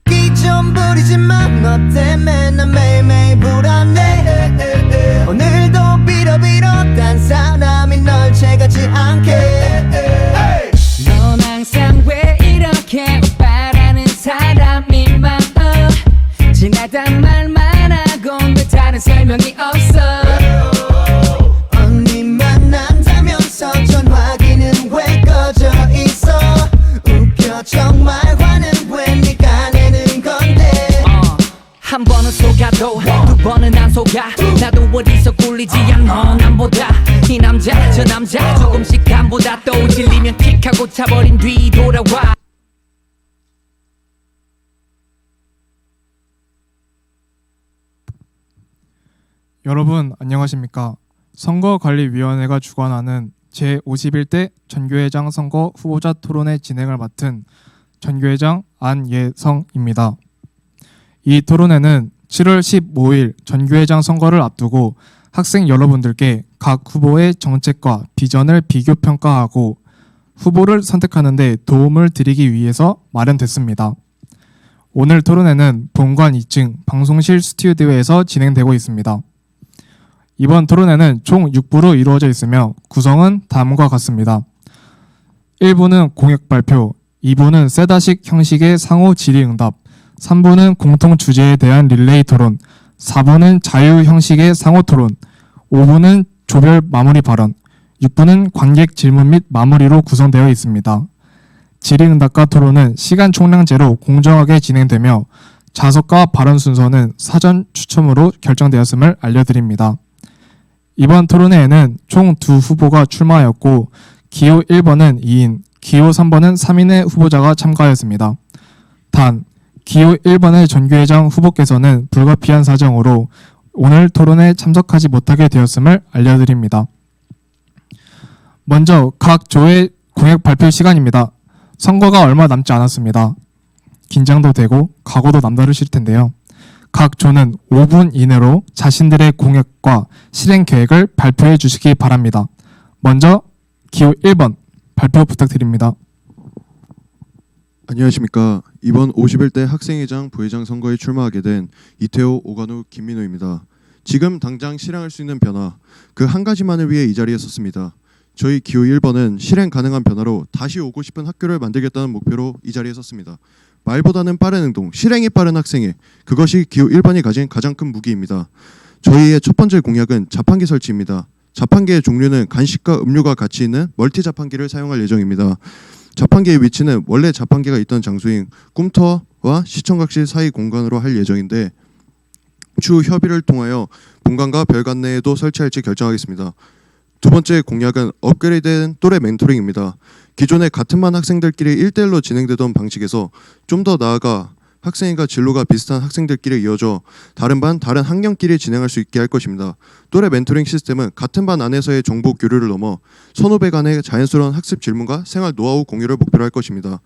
기 좀 부리지만 너 때문에 난 매일매일 불안해. 오늘도 빌어 딴 사람이 널 채가지 않게. 넌 항상 왜 이렇게 바라는 사람이 많아. 지나다 말만 하곤 왜 다른 설명이 없어. 언니 만난다면서 전화기는 왜 꺼져 있어. 웃겨 정말 화는 왜 네가 내는 건데. 한 번은 속아도 두 번은 안 속아. 나도 어디서 꿀리지 않아 남보다. 이 남자 저 남자 조금씩 감보다 또 질리면 킥하고 차버린 뒤 돌아와. 여러분 안녕하십니까. 선거관리위원회가 주관하는 제51대 전교회장 선거 후보자 토론회 진행을 맡은 전교회장 안예성입니다. 이 토론회는 7월 15일 전교회장 선거를 앞두고 학생 여러분들께 각 후보의 정책과 비전을 비교평가하고 후보를 선택하는 데 도움을 드리기 위해서 마련됐습니다. 오늘 토론회는 본관 2층 방송실 스튜디오에서 진행되고 있습니다. 이번 토론회는 총 6부로 이루어져 있으며 구성은 다음과 같습니다. 1부는 공약 발표, 2부는 세다식 형식의 상호 질의응답, 3부는 공통 주제에 대한 릴레이 토론, 4부는 자유 형식의 상호 토론, 5부는 조별 마무리 발언, 6부는 관객 질문 및 마무리로 구성되어 있습니다. 질의응답과 토론은 시간 총량제로 공정하게 진행되며 자석과 발언 순서는 사전 추첨으로 결정되었음을 알려드립니다. 이번 토론회에는 총 2 후보가 출마하였고 기호 1번은 2인, 기호 3번은 3인의 후보자가 참가하였습니다. 단, 기호 1번의 전교회장 후보께서는 불가피한 사정으로 오늘 토론에 참석하지 못하게 되었음을 알려드립니다. 먼저 각 조의 공약 발표 시간입니다. 선거가 얼마 남지 않았습니다. 긴장도 되고 각오도 남다르실 텐데요. 각 조는 5분 이내로 자신들의 공약과 실행 계획을 발표해 주시기 바랍니다. 먼저 기호 1번 발표 부탁드립니다. 안녕하십니까. 이번 51대 학생회장, 부회장 선거에 출마하게 된 이태호, 오관우, 김민호입니다. 지금 당장 실행할 수 있는 변화, 그 한 가지만을 위해 이 자리에 섰습니다. 저희 기호 1번은 실행 가능한 변화로 다시 오고 싶은 학교를 만들겠다는 목표로 이 자리에 섰습니다. 말보다는 빠른 행동, 실행이 빠른 학생회, 그것이 기호 1번이 가진 가장 큰 무기입니다. 저희의 첫 번째 공약은 자판기 설치입니다. 자판기의 종류는 간식과 음료가 같이 있는 멀티 자판기를 사용할 예정입니다. 자판기의 위치는 원래 자판기가 있던 장소인 꿈터와 시청각실 사이 공간으로 할 예정인데 추후 협의를 통하여 본관과 별관 내에도 설치할지 결정하겠습니다. 두 번째 공약은 업그레이드된 또래 멘토링입니다. 기존에 같은 반 학생들끼리 1대1로 진행되던 방식에서 좀 더 나아가 학생과 진로가 비슷한 학생들끼리 이어져 다른 반, 다른 학년끼리 진행할 수 있게 할 것입니다. 또래 멘토링 시스템은 같은 반 안에서의 정보 교류를 넘어 선후배 간의 자연스러운 학습 질문과 생활 노하우 공유를 목표로 할 것입니다.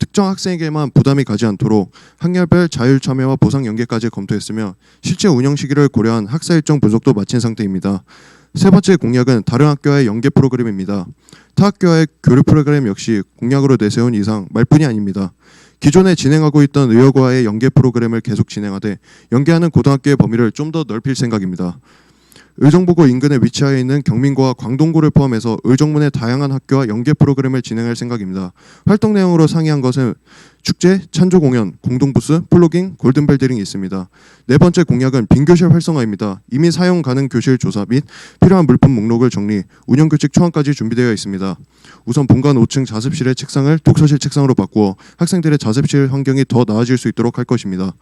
특정 학생에게만 부담이 가지 않도록 학년별 자율 참여와 보상 연계까지 검토했으며 실제 운영 시기를 고려한 학사 일정 분석도 마친 상태입니다. 세 번째 공약은 다른 학교와의 연계 프로그램입니다. 타 학교와의 교류 프로그램 역시 공약으로 내세운 이상 말뿐이 아닙니다. 기존에 진행하고 있던 의여고와의 연계 프로그램을 계속 진행하되 연계하는 고등학교의 범위를 좀 더 넓힐 생각입니다. 의정부고 인근에 위치하여 있는 경민고와 광동고를 포함해서 의정문의 다양한 학교와 연계 프로그램을 진행할 생각입니다. 활동 내용으로 상의한 것은 축제, 찬조 공연, 공동부스, 플로깅, 골든벨 등이 있습니다. 네 번째 공약은 빈교실 활성화입니다. 이미 사용 가능 교실 조사 및 필요한 물품 목록을 정리, 운영규칙 초안까지 준비되어 있습니다. 우선 본관 5층 자습실의 책상을 독서실 책상으로 바꾸어 학생들의 자습실 환경이 더 나아질 수 있도록 할 것입니다.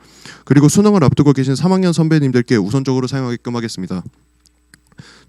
그리고 수능을 앞두고 계신 3학년 선배님들께 우선적으로 사용하게끔 하겠습니다.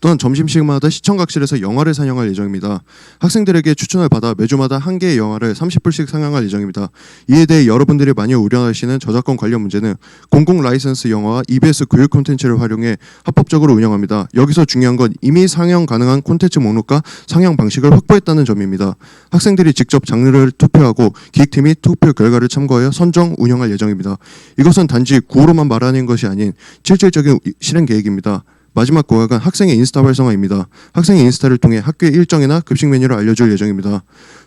또한 점심시간마다 시청각실에서 영화를 상영할 예정입니다. 학생들에게 추천을 받아 매주마다 한 개의 영화를 30불씩 상영할 예정입니다. 이에 대해 여러분들이 많이 우려하시는 저작권 관련 문제는 공공 라이선스 영화와 EBS 교육 콘텐츠를 활용해 합법적으로 운영합니다. 여기서 중요한 건 이미 상영 가능한 콘텐츠 목록과 상영 방식을 확보했다는 점입니다. 학생들이 직접 장르를 투표하고 기획팀이 투표 결과를 참고하여 선정, 운영할 예정입니다. 이것은 단지 구호로만 말하는 것이 아닌 실질적인 실행 계획입니다. 마지막 공약은 학생의 인스타 활성화입니다. 학생의 인스타를 통해 학교의 일정이나 급식 메뉴를 알려줄 예정입니다.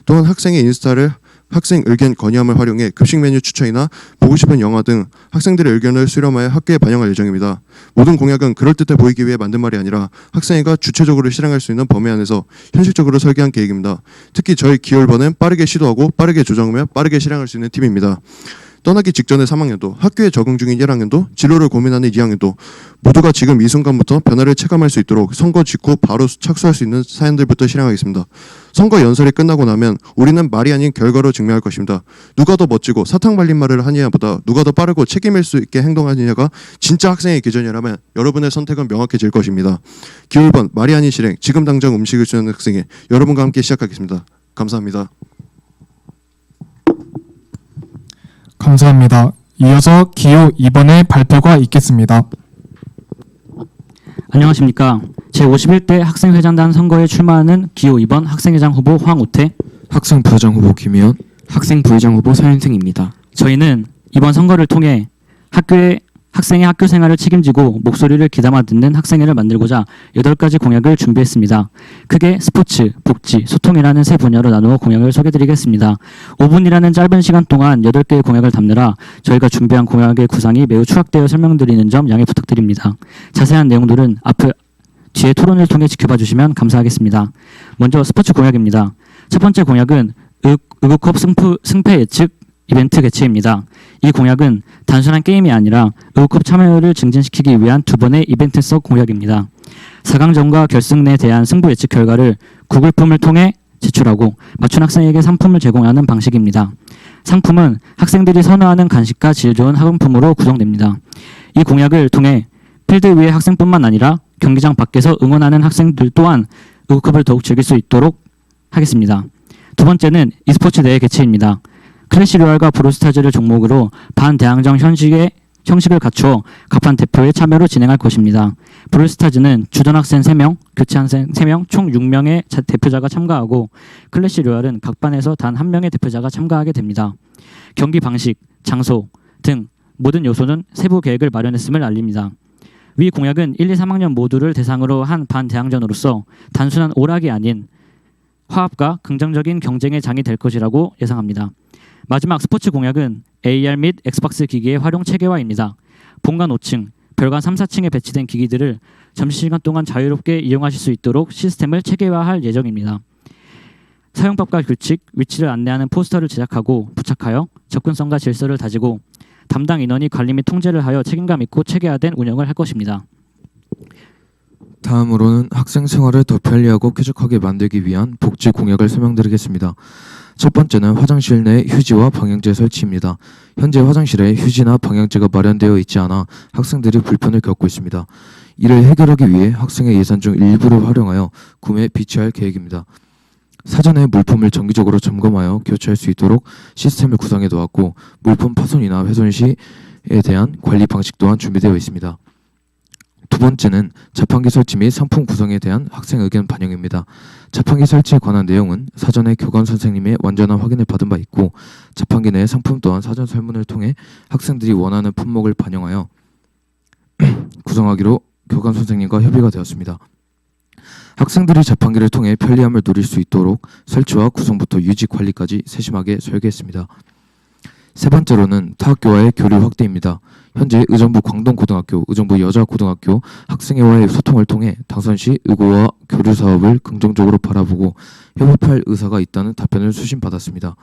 또한 학생의 인스타를 학생 의견 건의함을 활용해 급식 메뉴 추천이나 보고 싶은 영화 등 학생들의 의견을 수렴하여 학교에 반영할 예정입니다. 모든 공약은 그럴듯해 보이기 위해 만든 말이 아니라 학생회가 주체적으로 실행할 수 있는 범위 안에서 현실적으로 설계한 계획입니다. 특히 저희 기울번은 빠르게 시도하고 빠르게 조정하며 빠르게 실행할 수 있는 팀입니다. 떠나기 직전의 3학년도, 학교에 적응 중인 1학년도, 진로를 고민하는 2학년도 모두가 지금 이 순간부터 변화를 체감할 수 있도록 선거 직후 바로 착수할 수 있는 사연들부터 실행하겠습니다. 선거 연설이 끝나고 나면 우리는 말이 아닌 결과로 증명할 것입니다. 누가 더 멋지고 사탕 발린 말을 하느냐보다 누가 더 빠르고 책임질 수 있게 행동하느냐가 진짜 학생의 기준이라면 여러분의 선택은 명확해질 것입니다. 기울번 말이 아닌 실행, 지금 당장 음식을 주는 학생회, 여러분과 함께 시작하겠습니다. 감사합니다. 감사합니다. 이어서 기호 2번의 발표가 있겠습니다. 안녕하십니까. 제51대 학생회장단 선거에 출마하는 기호 2번 학생회장 후보 황우태, 학생 부회장 후보 김희연, 학생 부회장 후보 서현승입니다. 저희는 이번 선거를 통해 학생의 학교 생활을 책임지고 목소리를 귀담아 듣는 학생회를 만들고자 8가지 공약을 준비했습니다. 크게 스포츠, 복지, 소통이라는 세 분야로 나누어 공약을 소개드리겠습니다. 5분이라는 짧은 시간 동안 8개의 공약을 담느라 저희가 준비한 공약의 구상이 매우 추락되어 설명드리는 점 양해 부탁드립니다. 자세한 내용들은 뒤에 토론을 통해 지켜봐 주시면 감사하겠습니다. 먼저 스포츠 공약입니다. 첫 번째 공약은 의구컵 승패 예측 이벤트 개최입니다. 이 공약은 단순한 게임이 아니라 의구컵 참여율을 증진시키기 위한 2번의 이벤트성 공약입니다. 4강전과 결승에 대한 승부 예측 결과를 구글폼을 통해 제출하고 맞춘 학생에게 상품을 제공하는 방식입니다. 상품은 학생들이 선호하는 간식과 질 좋은 학용품으로 구성됩니다. 이 공약을 통해 필드 위의 학생뿐만 아니라 경기장 밖에서 응원하는 학생들 또한 의구컵을 더욱 즐길 수 있도록 하겠습니다. 두 번째는 e스포츠 대회 개최입니다. 클래시 로얄과 브로스타즈를 종목으로 반대항전 형식을 갖추어 각반 대표의 참여로 진행할 것입니다. 브로스타즈는 주전 학생 3명, 교체 학생 3명, 총 6명의 대표자가 참가하고 클래시 로얄은 각 반에서 단 1명의 대표자가 참가하게 됩니다. 경기 방식, 장소 등 모든 요소는 세부 계획을 마련했음을 알립니다. 위 공약은 1, 2, 3학년 모두를 대상으로 한 반대항전으로서 단순한 오락이 아닌 화합과 긍정적인 경쟁의 장이 될 것이라고 예상합니다. 마지막 스포츠 공약은 AR 및 엑스박스 기기의 활용 체계화입니다. 본관 5층, 별관 3, 4층에 배치된 기기들을 점심시간 동안 자유롭게 이용하실 수 있도록 시스템을 체계화할 예정입니다. 사용법과 규칙, 위치를 안내하는 포스터를 제작하고 부착하여 접근성과 질서를 다지고 담당 인원이 관리 및 통제를 하여 책임감 있고 체계화된 운영을 할 것입니다. 다음으로는 학생 생활을 더 편리하고 쾌적하게 만들기 위한 복지 공약을 설명드리겠습니다. 첫 번째는 화장실 내 휴지와 방향제 설치입니다. 현재 화장실에 휴지나 방향제가 마련되어 있지 않아 학생들이 불편을 겪고 있습니다. 이를 해결하기 위해 학생의 예산 중 일부를 활용하여 구매 비치할 계획입니다. 사전에 물품을 정기적으로 점검하여 교체할 수 있도록 시스템을 구상해 놓았고 물품 파손이나 훼손 시에 대한 관리 방식 또한 준비되어 있습니다. 두 번째는 자판기 설치 및 상품 구성에 대한 학생 의견 반영입니다. 자판기 설치에 관한 내용은 사전에 교감 선생님의 완전한 확인을 받은 바 있고 자판기 내 상품 또한 사전 설문을 통해 학생들이 원하는 품목을 반영하여 구성하기로 교감 선생님과 협의가 되었습니다. 학생들이 자판기를 통해 편리함을 누릴 수 있도록 설치와 구성부터 유지 관리까지 세심하게 설계했습니다. 세 번째로는 타학교와의 교류 확대입니다. 현재 의정부 광동고등학교, 의정부 여자고등학교 학생회와의 소통을 통해 당선 시 의고와 교류 사업을 긍정적으로 바라보고 협업할 의사가 있다는 답변을 수신받았습니다.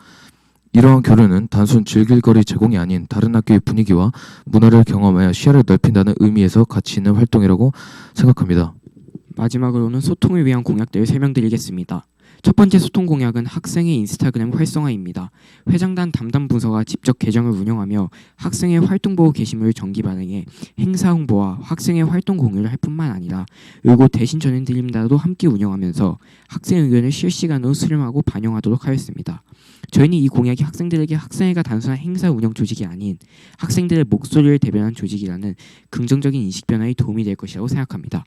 이러한 교류는 단순 즐길 거리 제공이 아닌 다른 학교의 분위기와 문화를 경험하여 시야를 넓힌다는 의미에서 가치 있는 활동이라고 생각합니다. 마지막으로는 소통을 위한 공약들을 설명드리겠습니다. 첫 번째 소통 공약은 학생의 인스타그램 활성화입니다. 회장단 담당 부서가 직접 계정을 운영하며 학생의 활동 보고 게시물을 정기 반영해 행사 홍보와 학생의 활동 공유를 할 뿐만 아니라 의고 대신 전해드립니다도 함께 운영하면서 학생 의견을 실시간으로 수렴하고 반영하도록 하였습니다. 저희는 이 공약이 학생들에게 학생회가 단순한 행사 운영 조직이 아닌 학생들의 목소리를 대변하는 조직이라는 긍정적인 인식 변화에 도움이 될 것이라고 생각합니다.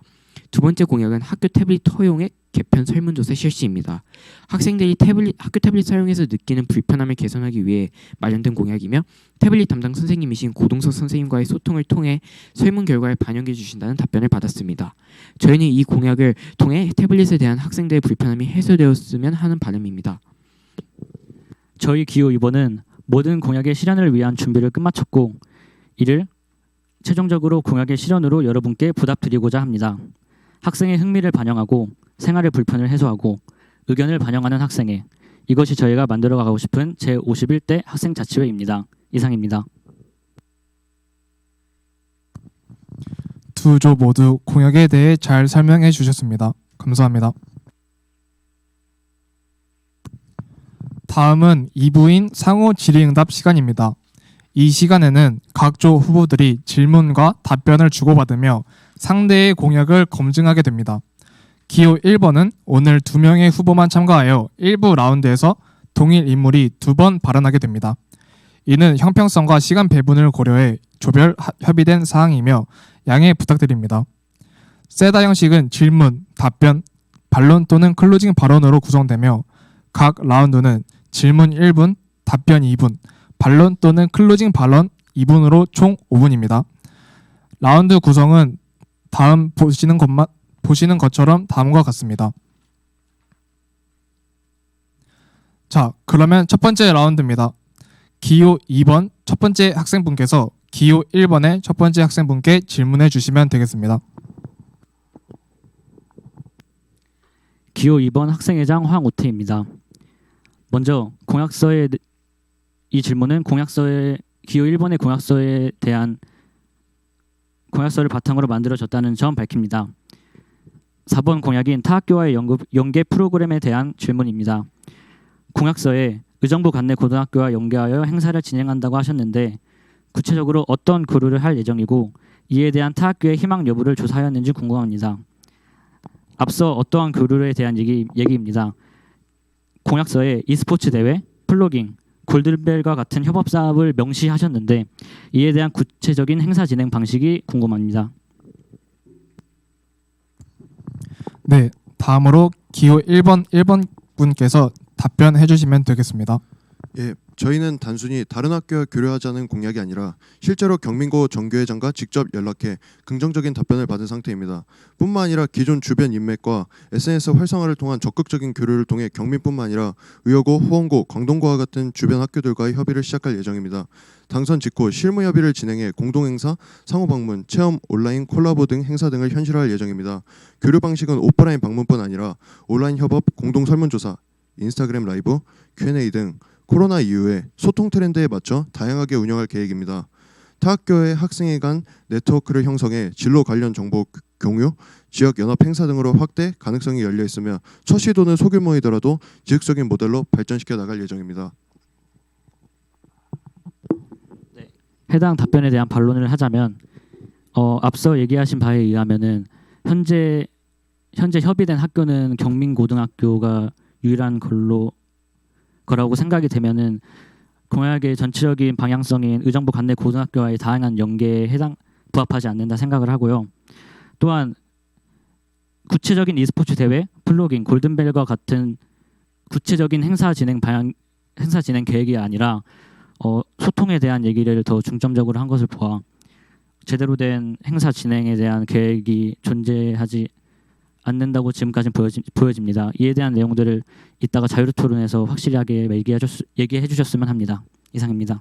두 번째 공약은 학교 태블릿 허용액 개편 설문조사 실시입니다. 학생들이 학교 태블릿 사용에서 느끼는 불편함을 개선하기 위해 마련된 공약이며 태블릿 담당 선생님이신 고동석 선생님과의 소통을 통해 설문 결과를 반영해 주신다는 답변을 받았습니다. 저희는 이 공약을 통해 태블릿에 대한 학생들의 불편함이 해소되었으면 하는 바람입니다. 저희 기호 2번은 모든 공약의 실현을 위한 준비를 끝마쳤고 이를 최종적으로 공약의 실현으로 여러분께 보답드리고자 합니다. 학생의 흥미를 반영하고 생활의 불편을 해소하고 의견을 반영하는 학생회, 이것이 저희가 만들어가고 싶은 제51대 학생자치회입니다. 이상입니다. 두 조 모두 공약에 대해 잘 설명해 주셨습니다. 감사합니다. 다음은 2부인 상호 질의응답 시간입니다. 이 시간에는 각 조 후보들이 질문과 답변을 주고받으며 상대의 공약을 검증하게 됩니다. 기호 1번은 오늘 2명의 후보만 참가하여 1부 라운드에서 동일 인물이 2번 발언하게 됩니다. 이는 형평성과 시간 배분을 고려해 조별 협의된 사항이며 양해 부탁드립니다. 세다 형식은 질문, 답변, 반론 또는 클로징 발언으로 구성되며 각 라운드는 질문 1분, 답변 2분, 반론 또는 클로징 발언 2분으로 총 5분입니다. 라운드 구성은 다음 보시는 것처럼 다음과 같습니다. 자, 그러면 첫 번째 라운드입니다. 기호 2번 첫 번째 학생분께서 기호 1번의 첫 번째 학생분께 질문해 주시면 되겠습니다. 기호 2번 학생회장 황오태입니다. 먼저 이 질문은 기호 1번의 공약서에 대한 공약서를 바탕으로 만들어졌다는 점 밝힙니다. 4번 공약인 타학교와의 연계 프로그램에 대한 질문입니다. 공약서에 의정부 관내 고등학교와 연계하여 행사를 진행한다고 하셨는데 구체적으로 어떤 교류를 할 예정이고 이에 대한 타학교의 희망 여부를 조사하였는지 궁금합니다. 앞서 어떠한 교류에 대한 얘기입니다. 공약서에 e스포츠 대회, 플로깅, 골든벨과 같은 협업 사업을 명시하셨는데 이에 대한 구체적인 행사 진행 방식이 궁금합니다. 네, 다음으로 기호 1번 분께서 답변해 주시면 되겠습니다. 예, 저희는 단순히 다른 학교와 교류하자는 공약이 아니라 실제로 경민고 정교회장과 직접 연락해 긍정적인 답변을 받은 상태입니다. 뿐만 아니라 기존 주변 인맥과 SNS 활성화를 통한 적극적인 교류를 통해 경민뿐만 아니라 의여고, 호원고, 광동고와 같은 주변 학교들과의 협의를 시작할 예정입니다. 당선 직후 실무 협의를 진행해 공동행사, 상호방문, 체험, 온라인 콜라보 등 행사 등을 현실화할 예정입니다. 교류 방식은 오프라인 방문뿐 아니라 온라인 협업, 공동 설문조사, 인스타그램 라이브, Q&A 등 코로나 이후에 소통 트렌드에 맞춰 다양하게 운영할 계획입니다. 타 학교의 학생회 간 네트워크를 형성해 진로 관련 정보 공유, 지역 연합 행사 등으로 확대 가능성이 열려 있으며 첫 시도는 소규모이더라도 지속적인 모델로 발전시켜 나갈 예정입니다. 해당 답변에 대한 반론을 하자면 앞서 얘기하신 바에 의하면은 현재 협의된 학교는 경민고등학교가 유일한 거라고 생각이 되면은 공약의 전체적인 방향성인 의정부 관내 고등학교와의 다양한 연계에 부합하지 않는다 생각을 하고요. 또한 구체적인 e스포츠 대회, 플로깅, 골든벨과 같은 구체적인 행사 진행 계획이 아니라 소통에 대한 얘기를 더 중점적으로 한 것을 보아 제대로 된 행사 진행에 대한 계획이 존재하지 않는다고 지금까지는 보여집니다. 이에 대한 내용들을 이따가 자유로 토론에서 확실하게 얘기해 주셨으면 합니다. 이상입니다.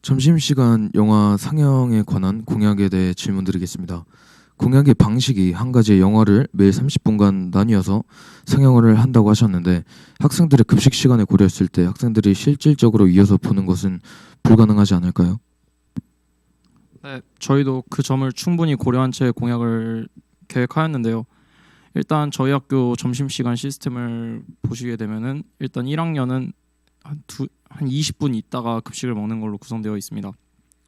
점심시간 영화 상영에 관한 공약에 대해 질문드리겠습니다. 공약의 방식이 한 가지의 영화를 매일 30분간 나뉘어서 상영을 한다고 하셨는데 학생들의 급식 시간을 고려했을 때 학생들이 실질적으로 이어서 보는 것은 불가능하지 않을까요? 네, 저희도 그 점을 충분히 고려한 채 공약을 계획하였는데요. 일단 저희 학교 점심시간 시스템을 보시게 되면은 일단 1학년은 한 20분 있다가 급식을 먹는 걸로 구성되어 있습니다.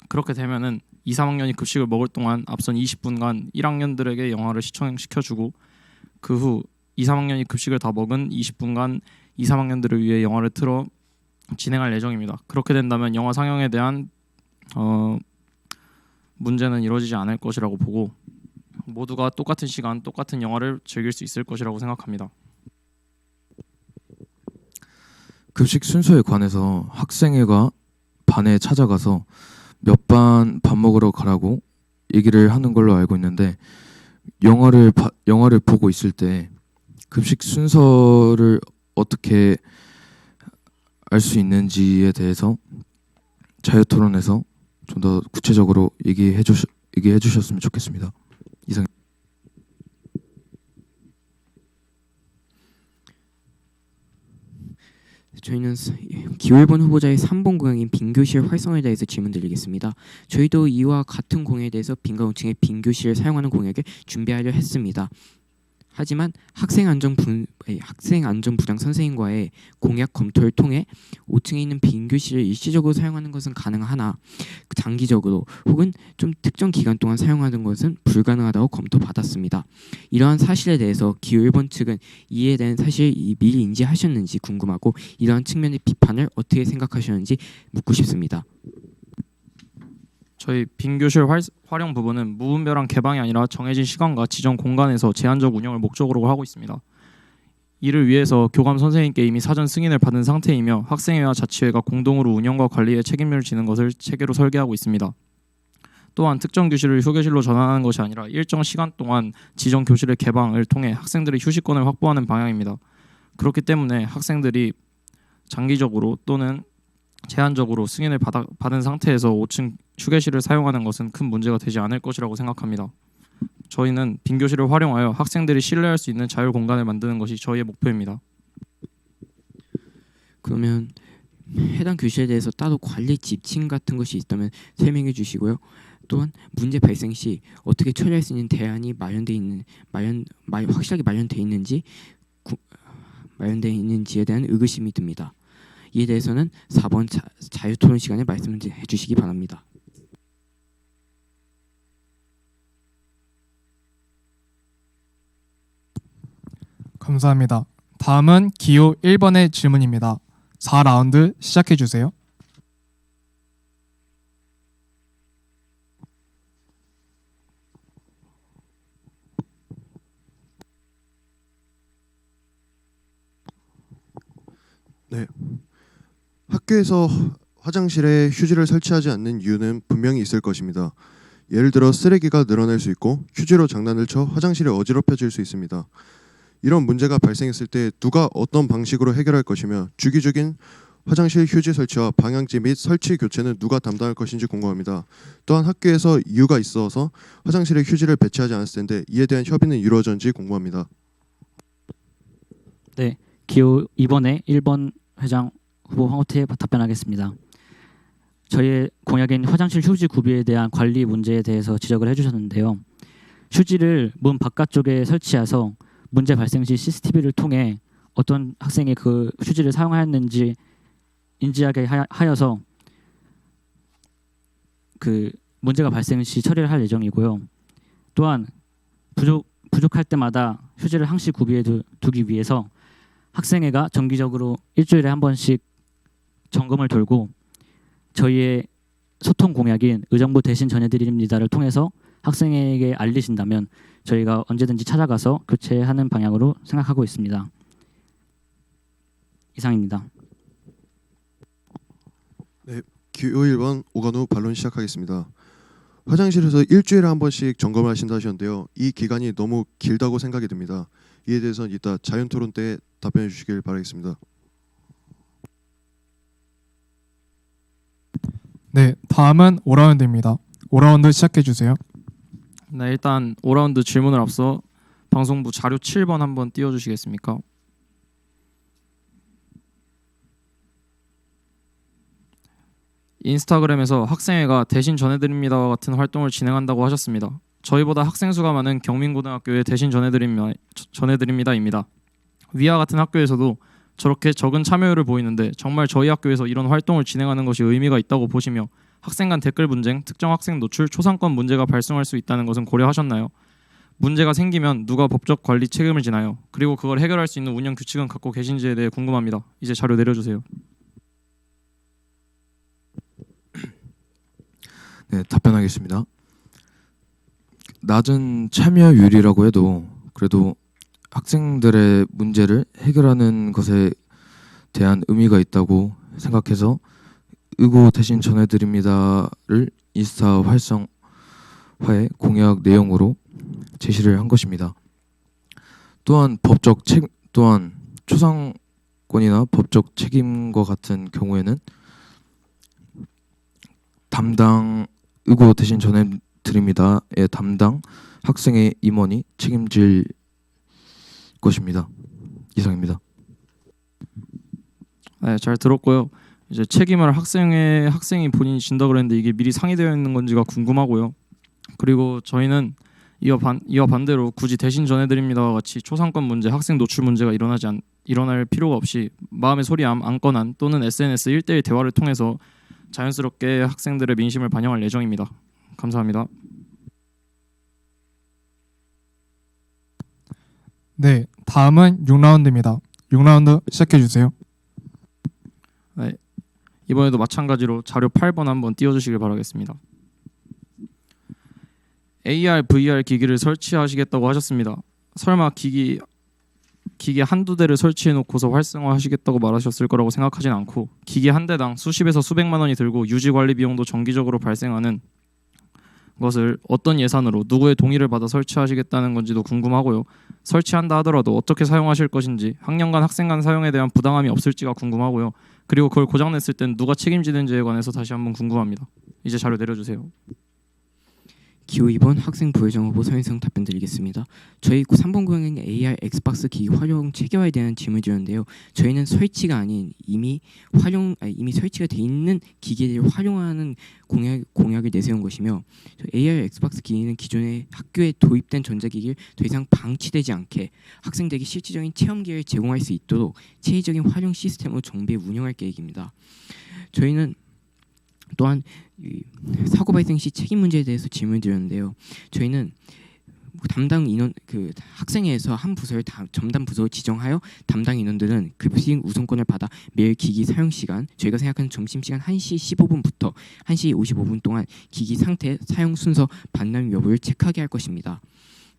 그렇게 되면은 2, 3학년이 급식을 먹을 동안 앞선 20분간 1학년들에게 영화를 시청시켜주고 그 후 2, 3학년이 급식을 다 먹은 20분간 2, 3학년들을 위해 영화를 틀어 진행할 예정입니다. 그렇게 된다면 영화 상영에 대한 문제는 이루어지지 않을 것이라고 보고 모두가 똑같은 시간, 똑같은 영화를 즐길 수 있을 것이라고 생각합니다. 급식 순서에 관해서 학생회가 반에 찾아가서 몇 반 밥 먹으러 가라고 얘기를 하는 걸로 알고 있는데 영화를 보고 있을 때 급식 순서를 어떻게 알 수 있는지에 대해서 자유토론에서 좀 더 구체적으로 얘기해 주셨으면 좋겠습니다. 이상. 저희는 기호 1번 후보자의 3번 공약인 빈교실 활성화에 대해서 질문드리겠습니다. 저희도 이와 같은 공약에 대해서 빈가운층의 빈교실을 사용하는 공약을 준비하려 했습니다. 하지만 학생안전부장 선생님과의 공약 검토를 통해 5층에 있는 빈교실을 일시적으로 사용하는 것은 가능하나 장기적으로 혹은 좀 특정 기간 동안 사용하는 것은 불가능하다고 검토받았습니다. 이러한 사실에 대해서 기호 1번 측은 이에 대한 사실을 미리 인지하셨는지 궁금하고 이러한 측면의 비판을 어떻게 생각하셨는지 묻고 싶습니다. 저희 빈교실 활용 부분은 무분별한 개방이 아니라 정해진 시간과 지정 공간에서 제한적 운영을 목적으로 하고 있습니다. 이를 위해서 교감 선생님께 이미 사전 승인을 받은 상태이며 학생회와 자치회가 공동으로 운영과 관리에 책임을 지는 것을 체계로 설계하고 있습니다. 또한 특정 교실을 휴게실로 전환하는 것이 아니라 일정 시간 동안 지정 교실의 개방을 통해 학생들의 휴식권을 확보하는 방향입니다. 그렇기 때문에 학생들이 장기적으로 또는 제한적으로 승인을 받은 상태에서 5층 휴게실을 사용하는 것은 큰 문제가 되지 않을 것이라고 생각합니다. 저희는 빈교실을 활용하여 학생들이 신뢰할 수 있는 자율 공간을 만드는 것이 저희의 목표입니다. 그러면 해당 교실에 대해서 따로 관리 지침 같은 것이 있다면 설명해 주시고요. 또한 문제 발생 시 어떻게 처리할 수 있는 대안이 확실하게 마련되어 있는지에 대한 의구심이 듭니다. 이에 대해서는 4번 자유토론 시간에 말씀해 주시기 바랍니다. 감사합니다. 다음은 기호 1번의 질문입니다. 4라운드 시작해 주세요. 네. 학교에서 화장실에 휴지를 설치하지 않는 이유는 분명히 있을 것입니다. 예를 들어 쓰레기가 늘어날 수 있고 휴지로 장난을 쳐 화장실이 어지럽혀질 수 있습니다. 이런 문제가 발생했을 때 누가 어떤 방식으로 해결할 것이며 주기적인 화장실 휴지 설치와 방향제 및 설치 교체는 누가 담당할 것인지 궁금합니다. 또한 학교에서 이유가 있어서 화장실에 휴지를 배치하지 않았을 텐데 이에 대한 협의는 이루어졌는지 궁금합니다. 네, 기호 2번에 1번 회장 후보 황호태에 답변하겠습니다. 저희의 공약인 화장실 휴지 구비에 대한 관리 문제에 대해서 지적을 해주셨는데요. 휴지를 문 바깥쪽에 설치해서 문제 발생 시 CCTV를 통해 어떤 학생이 그 휴지를 사용하였는지 인지하게 하여서 그 문제가 발생 시 처리를 할 예정이고요. 또한 부족할 때마다 휴지를 항시 구비해 두기 위해서 학생회가 정기적으로 일주일에 한 번씩 점검을 돌고 저희의 소통 공약인 의정부 대신 전해드립니다를 통해서 학생에게 알리신다면 저희가 언제든지 찾아가서 교체하는 방향으로 생각하고 있습니다. 이상입니다. 네, 기호 1번 오간우 반론 시작하겠습니다. 화장실에서 일주일에 한 번씩 점검을 하신다 하셨는데요. 이 기간이 너무 길다고 생각이 듭니다. 이에 대해서는 이따 자유토론 때 답변해 주시길 바라겠습니다. 네, 다음은 5라운드입니다. 5라운드 시작해 주세요. 네, 일단 5라운드 질문을 앞서 방송부 자료 7번 한번 띄워주시겠습니까? 인스타그램에서 학생회가 대신 전해드립니다와 같은 활동을 진행한다고 하셨습니다. 저희보다 학생 수가 많은 경민고등학교에 대신 전해드립니다입니다. 위와 같은 학교에서도 저렇게 적은 참여율을 보이는데 정말 저희 학교에서 이런 활동을 진행하는 것이 의미가 있다고 보시며 학생 간 댓글 분쟁, 특정 학생 노출, 초상권 문제가 발생할 수 있다는 것은 고려하셨나요? 문제가 생기면 누가 법적 관리 책임을 지나요? 그리고 그걸 해결할 수 있는 운영 규칙은 갖고 계신지에 대해 궁금합니다. 이제 자료 내려주세요. 네, 답변하겠습니다. 낮은 참여율이라고 해도 그래도 학생들의 문제를 해결하는 것에 대한 의미가 있다고 생각해서 의고 대신 전해드립니다를 인스타 활성화의 공약 내용으로 제시를 한 것입니다. 또한 초상권이나 법적 책임과 같은 경우에는 담당 의고 대신 전해드립니다의 담당 학생의 임원이 책임질 것입니다. 이상입니다. 네, 잘 들었고요. 이제 책임을 학생이 본인이 진다 그랬는데 이게 미리 상의되어 있는 건지가 궁금하고요. 그리고 저희는 이와 반대로 굳이 대신 전해드립니다와 같이 초상권 문제, 학생 노출 문제가 일어날 필요가 없이 마음의 소리 안건한 또는 SNS 1대1 대화를 통해서 자연스럽게 학생들의 민심을 반영할 예정입니다. 감사합니다. 네, 다음은 6라운드입니다. 6라운드 시작해 주세요. 네, 이번에도 마찬가지로 자료 8번 한번 띄워주시길 바라겠습니다. AR, VR 기기를 설치하시겠다고 하셨습니다. 설마 기기 한두 대를 설치해놓고서 활성화하시겠다고 말하셨을 거라고 생각하진 않고 기기 한 대당 수십에서 수백만 원이 들고 유지 관리 비용도 정기적으로 발생하는 것을 어떤 예산으로 누구의 동의를 받아 설치하시겠다는 건지도 궁금하고요. 설치한다 하더라도 어떻게 사용하실 것인지 학년 간 학생 간 사용에 대한 부당함이 없을지가 궁금하고요. 그리고 그걸 고장냈을 땐 누가 책임지는지에 관해서 다시 한번 궁금합니다. 이제 자료 내려주세요. 기호 2번 학생 부회장 후보 서인성 답변 드리겠습니다. 저희 3번 공약은 AR 엑스박스 기기 활용 체계화에 대한 질문을 드렸는데요. 저희는 설치가 아닌 이미 설치가 돼 있는 기기를 활용하는 공약을 내세운 것이며 AR 엑스박스 기기는 기존에 학교에 도입된 전자기기를 더 이상 방치되지 않게 학생들에게 실질적인 체험 기회를 제공할 수 있도록 체계적인 활용 시스템으로 정비해 운영할 계획입니다. 저희는 또한 사고 발생 시 책임 문제에 대해서 질문을 드렸는데요. 저희는 담당 인원 학생회에서 한 부서를 전담 부서로 지정하여 담당 인원들은 급식 우선권을 받아 매일 기기 사용 시간 저희가 생각하는 점심 시간 1시 15분부터 1시 55분 동안 기기 상태, 사용 순서, 반납 여부를 체크하게 할 것입니다.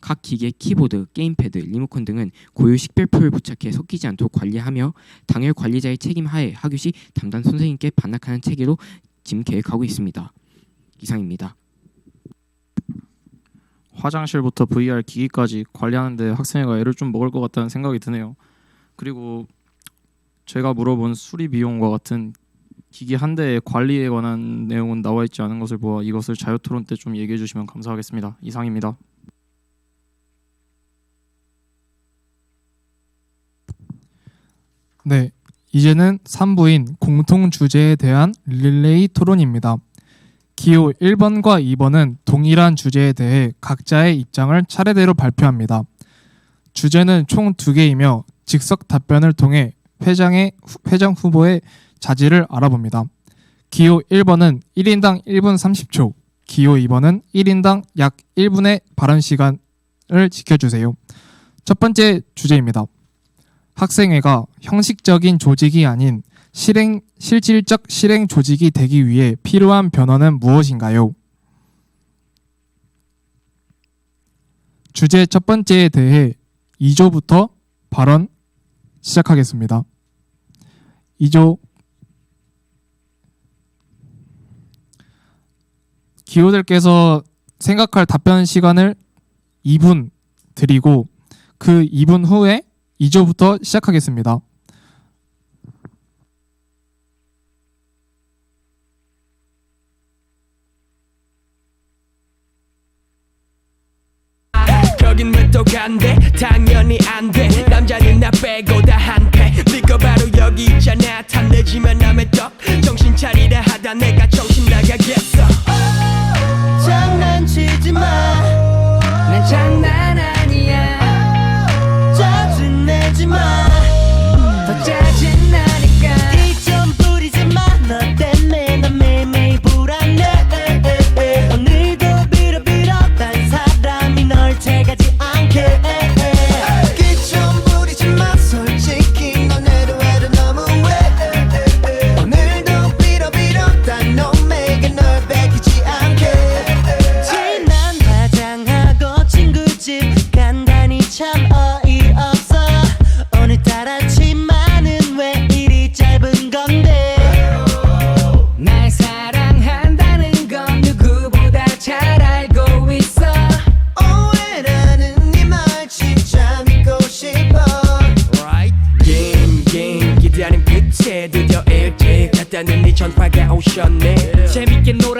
각 기기의 키보드, 게임패드, 리모컨 등은 고유 식별표를 부착해 섞이지 않도록 관리하며 당일 관리자의 책임 하에 하교 시 담당 선생님께 반납하는 체계로 지금 계획하고 있습니다. 이상입니다. 화장실부터 VR 기기까지 관리하는데 학생회가 애를 좀 먹을 것 같다는 생각이 드네요. 그리고 제가 물어본 수리 비용과 같은 기기 한 대의 관리에 관한 내용은 나와 있지 않은 것을 보아 이것을 자유토론 때 좀 얘기해 주시면 감사하겠습니다. 이상입니다. 네, 이제는 3부인 공통 주제에 대한 릴레이 토론입니다. 기호 1번과 2번은 동일한 주제에 대해 각자의 입장을 차례대로 발표합니다. 주제는 총 2개이며 즉석 답변을 통해 회장 후보의 자질을 알아봅니다. 기호 1번은 1인당 1분 30초, 기호 2번은 1인당 약 1분의 발언 시간을 지켜주세요. 첫 번째 주제입니다. 학생회가 형식적인 조직이 아닌 실질적 실행 조직이 되기 위해 필요한 변화는 무엇인가요? 주제 첫 번째에 대해 2조부터 발언 시작하겠습니다. 2조 기호들께서 생각할 답변 시간을 2분 드리고 그 2분 후에 2조부터 시작하겠습니다. 거긴 왜 또 간대 당연히 안돼 남자는 나 빼고 다 한패 네가 바로 여기 있잖아 탐내지만 남의 떡 정신 차리라 하다 내가 정신 나가겠어 장난치지 마. 난 장난 아니야 짜증내지 마. 더 짜증나니까 이 좀 부리지 마. 너 때문에 난 매일매일 불안해. 오늘도 빌어 딴 사람이 널 채가지 않게. 이 좀 부리지 마. 솔직히 너네도 해도 너무해. 오늘도 빌어 딴 놈에게 널 뺏.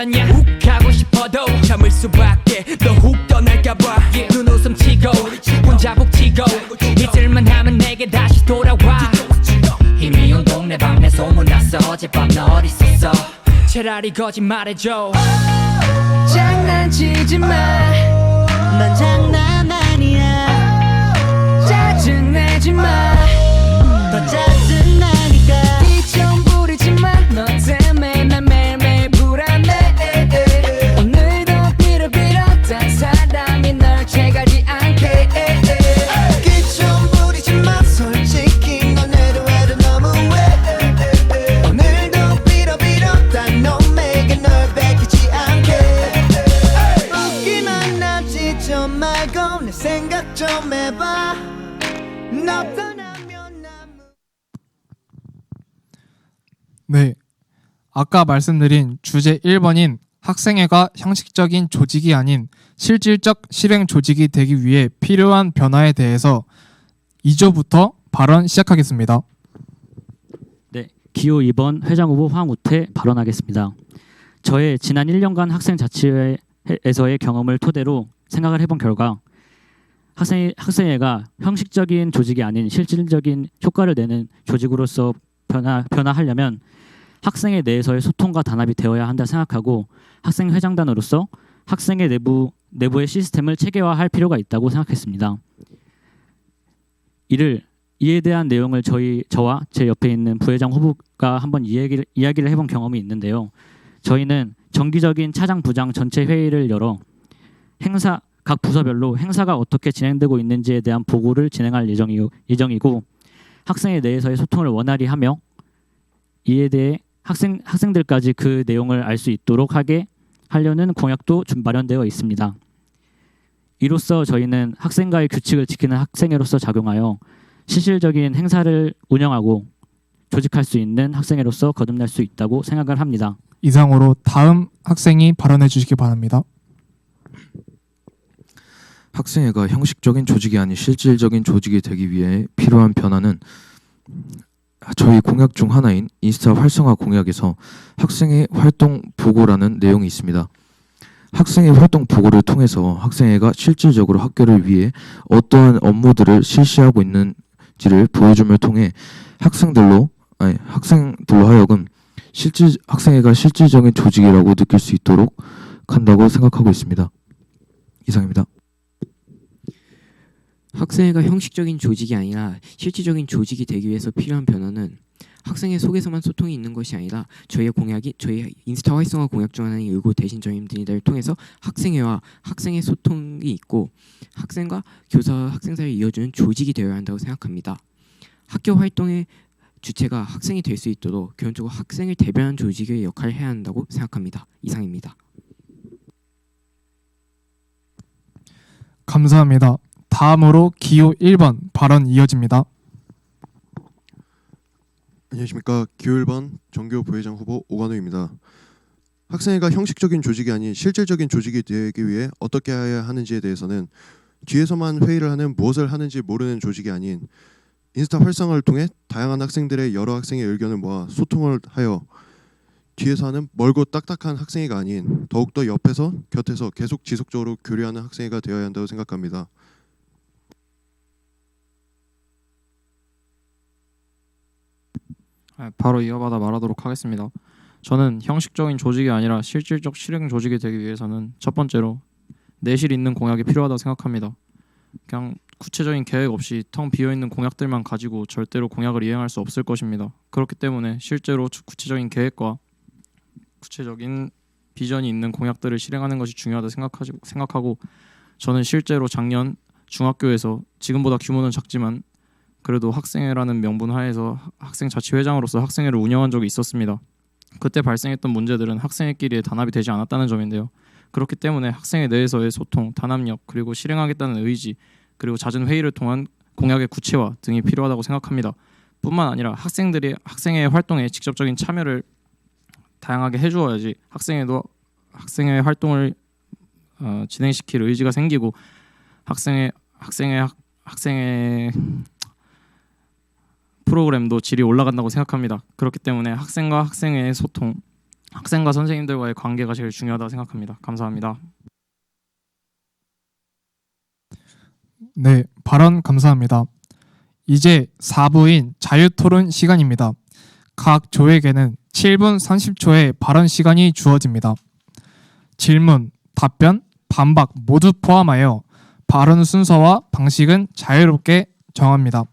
알았냐 훅 가고 싶어도 참을 수밖에 너 훅 떠날까봐 눈웃음 치고 혼자 북치고 잊을만 하면 내게 다시 돌아와 이미 온 동네 방네 소문났어 어젯밤 너 어디 있었어 차라리 거짓말해줘 장난치지 넌 장난 아니야 짜증내지 마 더 짜증나니까 이 좀 부리지만 너 때문에 난 매일매일 불안해 오늘도 빌어빌었던 사람이 널 채가지 않게 기좀 부리지마 솔직히 넌 해도 너무해 오늘도 빌어빌었던 놈에게 널 뺏기지 않게 웃기만 하지 좀 말고 내 생각 좀 해봐 너 떠나면 난 네, 아까 말씀드린 주제 1번인 학생회가 형식적인 조직이 아닌 실질적 실행 조직이 되기 위해 필요한 변화에 대해서 2조부터 발언 시작하겠습니다. 네, 기호 2번 회장 후보 황우태 발언하겠습니다. 저의 지난 1년간 학생 자치회에서의 경험을 토대로 생각을 해본 결과 학생회가 형식적인 조직이 아닌 실질적인 효과를 내는 조직으로서 변화하려면 학생회 내에서의 소통과 단합이 되어야 한다 생각하고 학생회장단으로서 학생회 내부의 시스템을 체계화할 필요가 있다고 생각했습니다. 이에 대한 내용을 저와 제 옆에 있는 부회장 후보가 한번 이야기를 해본 경험이 있는데요. 저희는 정기적인 차장 부장 전체 회의를 열어 각 부서별로 행사가 어떻게 진행되고 있는지에 대한 보고를 진행할 예정이고 학생회 내에서의 소통을 원활히 하며 이에 대해 학생들까지 그 내용을 알 수 있도록 하려는 공약도 마련되어 있습니다. 이로써 저희는 학생과의 규칙을 지키는 학생회로서 작용하여 실질적인 행사를 운영하고 조직할 수 있는 학생회로서 거듭날 수 있다고 생각을 합니다. 이상으로 다음 학생이 발언해 주시기 바랍니다. 학생회가 형식적인 조직이 아닌 실질적인 조직이 되기 위해 필요한 변화는 저희 공약 중 하나인 인스타 활성화 공약에서 학생회 활동 보고라는 내용이 있습니다. 학생회 활동 보고를 통해서 학생회가 실질적으로 학교를 위해 어떠한 업무들을 실시하고 있는지를 보여줌을 통해 학생들로 하여금 학생회가 실질적인 조직이라고 느낄 수 있도록 한다고 생각하고 있습니다. 이상입니다. 학생회가 형식적인 조직이 아니라 실질적인 조직이 되기 위해서 필요한 변화는 학생회 속에서만 소통이 있는 것이 아니라 저희의 공약이 저희 인스타 활성화 공약 중 하나인 의고 대신 전임들을 통해서 학생회와 학생회 소통이 있고 학생과 교사와 학생 사이를 이어주는 조직이 되어야 한다고 생각합니다. 학교 활동의 주체가 학생이 될 수 있도록 기본적으로 학생을 대변하는 조직의 역할을 해야 한다고 생각합니다. 이상입니다. 감사합니다. 다음으로 기호 1번 발언 이어집니다. 안녕하십니까. 기호 1번 정교 부회장 후보 오관우입니다. 학생회가 형식적인 조직이 아닌 실질적인 조직이 되기 위해 어떻게 해야 하는지에 대해서는 뒤에서만 회의를 하는 무엇을 하는지 모르는 조직이 아닌 인스타 활성화를 통해 다양한 학생들의 여러 학생의 의견을 모아 소통을 하여 뒤에서 하는 멀고 딱딱한 학생회가 아닌 더욱더 옆에서 곁에서 계속 지속적으로 교류하는 학생회가 되어야 한다고 생각합니다. 바로 이어받아 말하도록 하겠습니다. 저는 형식적인 조직이 아니라 실질적 실행 조직이 되기 위해서는 첫 번째로 내실 있는 공약이 필요하다고 생각합니다. 그냥 구체적인 계획 없이 텅 비어있는 공약들만 가지고 절대로 공약을 이행할 수 없을 것입니다. 그렇기 때문에 실제로 구체적인 계획과 구체적인 비전이 있는 공약들을 실행하는 것이 중요하다고 생각하고 저는 실제로 작년 중학교에서 지금보다 규모는 작지만 그래도 학생회라는 명분 하에서 학생자치회장으로서 학생회를 운영한 적이 있었습니다. 그때 발생했던 문제들은 학생회끼리의 단합이 되지 않았다는 점인데요. 그렇기 때문에 학생회 내에서의 소통, 단합력, 그리고 실행하겠다는 의지, 그리고 잦은 회의를 통한 공약의 구체화 등이 필요하다고 생각합니다. 뿐만 아니라 학생들이 학생회 활동에 직접적인 참여를 다양하게 해주어야지 학생회 활동을 진행시킬 의지가 생기고 학생회 프로그램도 질이 올라간다고 생각합니다. 그렇기 때문에 학생과 학생회의 소통, 학생과 선생님들과의 관계가 제일 중요하다고 생각합니다. 감사합니다. 네, 발언 감사합니다. 이제 4부인 자유토론 시간입니다. 각 조에게는 7분 30초의 발언 시간이 주어집니다. 질문, 답변, 반박 모두 포함하여 발언 순서와 방식은 자유롭게 정합니다.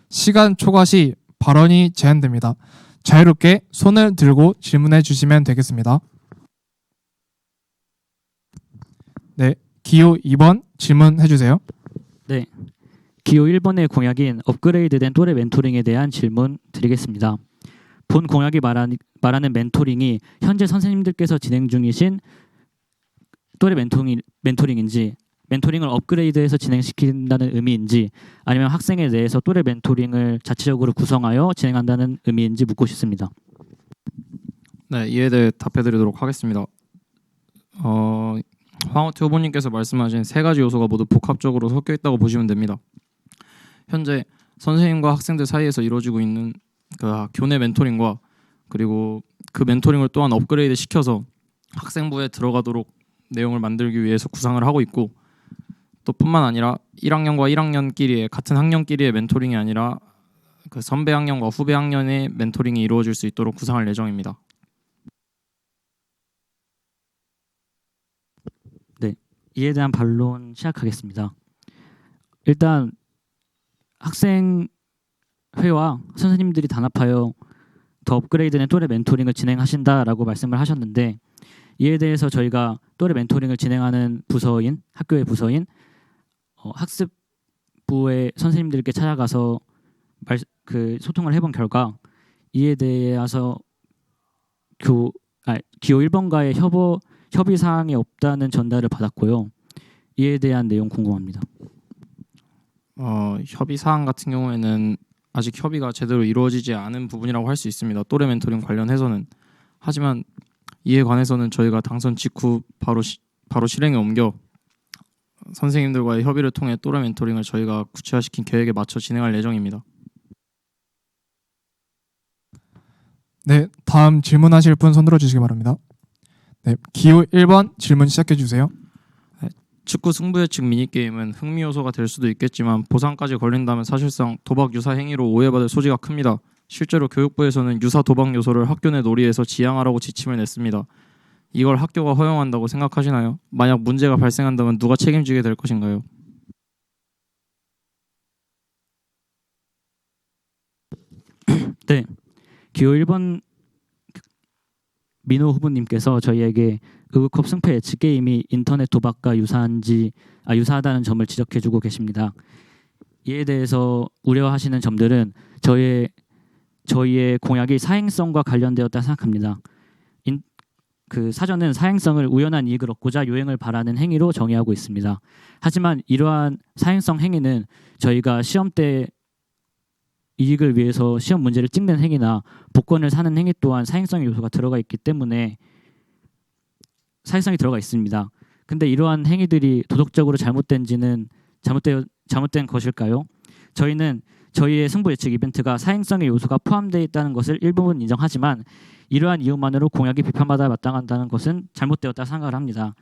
시간 초과 시 발언이 제한됩니다. 자유롭게 손을 들고 질문해 주시면 되겠습니다. 네, 기호 2번 질문해 주세요. 네, 기호 1번의 공약인 업그레이드된 또래 멘토링에 대한 질문 드리겠습니다. 본 공약이 말하는 멘토링이 현재 선생님들께서 진행 중이신 또래 멘토링인지, 멘토링을 업그레이드해서 진행시킨다는 의미인지, 아니면 학생에 대해서 또래 멘토링을 자체적으로 구성하여 진행한다는 의미인지 묻고 싶습니다. 네, 이에 대해 답해드리도록 하겠습니다. 황호태 후보님께서 말씀하신 세 가지 요소가 모두 복합적으로 섞여 있다고 보시면 됩니다. 현재 선생님과 학생들 사이에서 이루어지고 있는 그 교내 멘토링과 그리고 그 멘토링을 또한 업그레이드 시켜서 학생부에 들어가도록 내용을 만들기 위해서 구상을 하고 있고, 또 뿐만 아니라 1학년과 1학년끼리의 같은 학년끼리의 멘토링이 아니라 그 선배 학년과 후배 학년의 멘토링이 이루어질 수 있도록 구상할 예정입니다. 네, 이에 대한 반론 시작하겠습니다. 일단 학생회와 선생님들이 단합하여 더 업그레이드된 또래 멘토링을 진행하신다라고 말씀을 하셨는데, 이에 대해서 저희가 또래 멘토링을 진행하는 부서인, 학교의 부서인 학습부의 선생님들께 찾아가서 소통을 해본 결과 이에 대해서 기호 1번과의 협의 사항이 없다는 전달을 받았고요. 이에 대한 내용 궁금합니다. 협의 사항 같은 경우에는 아직 협의가 제대로 이루어지지 않은 부분이라고 할 수 있습니다. 또래 멘토링 관련해서는. 하지만 이에 관해서는 저희가 당선 직후 바로 실행에 옮겨 선생님들과의 협의를 통해 또래 멘토링을 저희가 구체화시킨 계획에 맞춰 진행할 예정입니다. 네, 다음 질문하실 분 손 들어주시기 바랍니다. 네, 기호 1번 질문 시작해 주세요. 축구 승부 예측 미니게임은 흥미 요소가 될 수도 있겠지만 보상까지 걸린다면 사실상 도박 유사 행위로 오해받을 소지가 큽니다. 실제로 교육부에서는 유사 도박 요소를 학교 내 놀이에서 지양하라고 지침을 냈습니다. 이걸 학교가 허용한다고 생각하시나요? 만약 문제가 발생한다면 누가 책임지게 될 것인가요? 네, 기호 1번 민호 후보님께서 저희에게 의구컵 승패 예측 게임이 인터넷 도박과 유사하다는 점을 지적해주고 계십니다. 이에 대해서 우려하시는 점들은 저희의 공약이 사행성과 관련되었다 생각합니다. 사전은 사행성을 우연한 이익을 얻고자 요행을 바라는 행위로 정의하고 있습니다. 하지만 이러한 사행성 행위는 저희가 시험 때 이익을 위해서 시험 문제를 찍는 행위나 복권을 사는 행위 또한 사행성의 요소가 들어가 있기 때문에 사행성이 들어가 있습니다. 근데 이러한 행위들이 도덕적으로 잘못된 것일까요? 저희는 저희의 승부 예측 이벤트가 사행성의 요소가 포함되어 있다는 것을 일부분 인정하지만 이러한 이유만으로 공약이 비판받아 마땅하다는 것은 잘못되었다 생각을 합니다.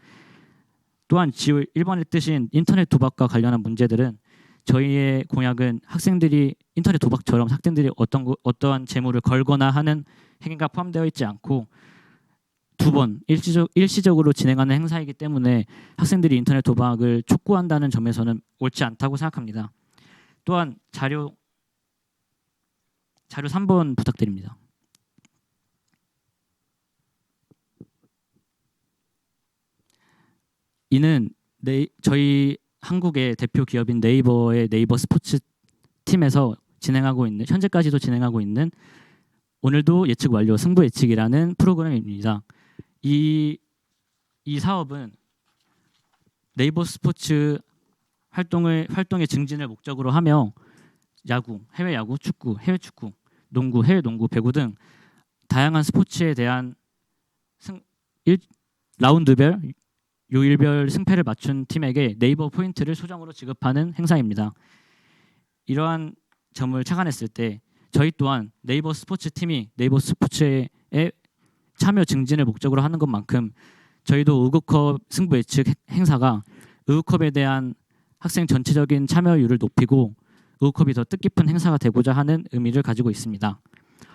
또한 기호 1번의 뜻인 인터넷 도박과 관련한 문제들은 저희의 공약은 학생들이 인터넷 도박처럼 학생들이 어떠한 재물을 걸거나 하는 행위가 포함되어 있지 않고 두 번 일시적으로 진행하는 행사이기 때문에 학생들이 인터넷 도박을 촉구한다는 점에서는 옳지 않다고 생각합니다. 또한 자료 3번 부탁드립니다. 이는 저희 한국의 대표 기업인 네이버의 네이버 스포츠 팀에서 현재까지도 진행하고 있는 오늘도 예측 완료 승부 예측이라는 프로그램입니다. 이 사업은 네이버 스포츠 활동의 증진을 목적으로 하며 야구, 해외 야구, 축구, 해외 축구, 농구, 해외 농구, 배구 등 다양한 스포츠에 대한 라운드별, 요일별 승패를 맞춘 팀에게 네이버 포인트를 소정으로 지급하는 행사입니다. 이러한 점을 착안했을 때 저희 또한 네이버 스포츠 팀이 네이버 스포츠에 참여 증진을 목적으로 하는 것만큼 저희도 의국컵 승부 예측 행사가 의국컵에 대한 학생 전체적인 참여율을 높이고 의국컵이 더 뜻깊은 행사가 되고자 하는 의미를 가지고 있습니다.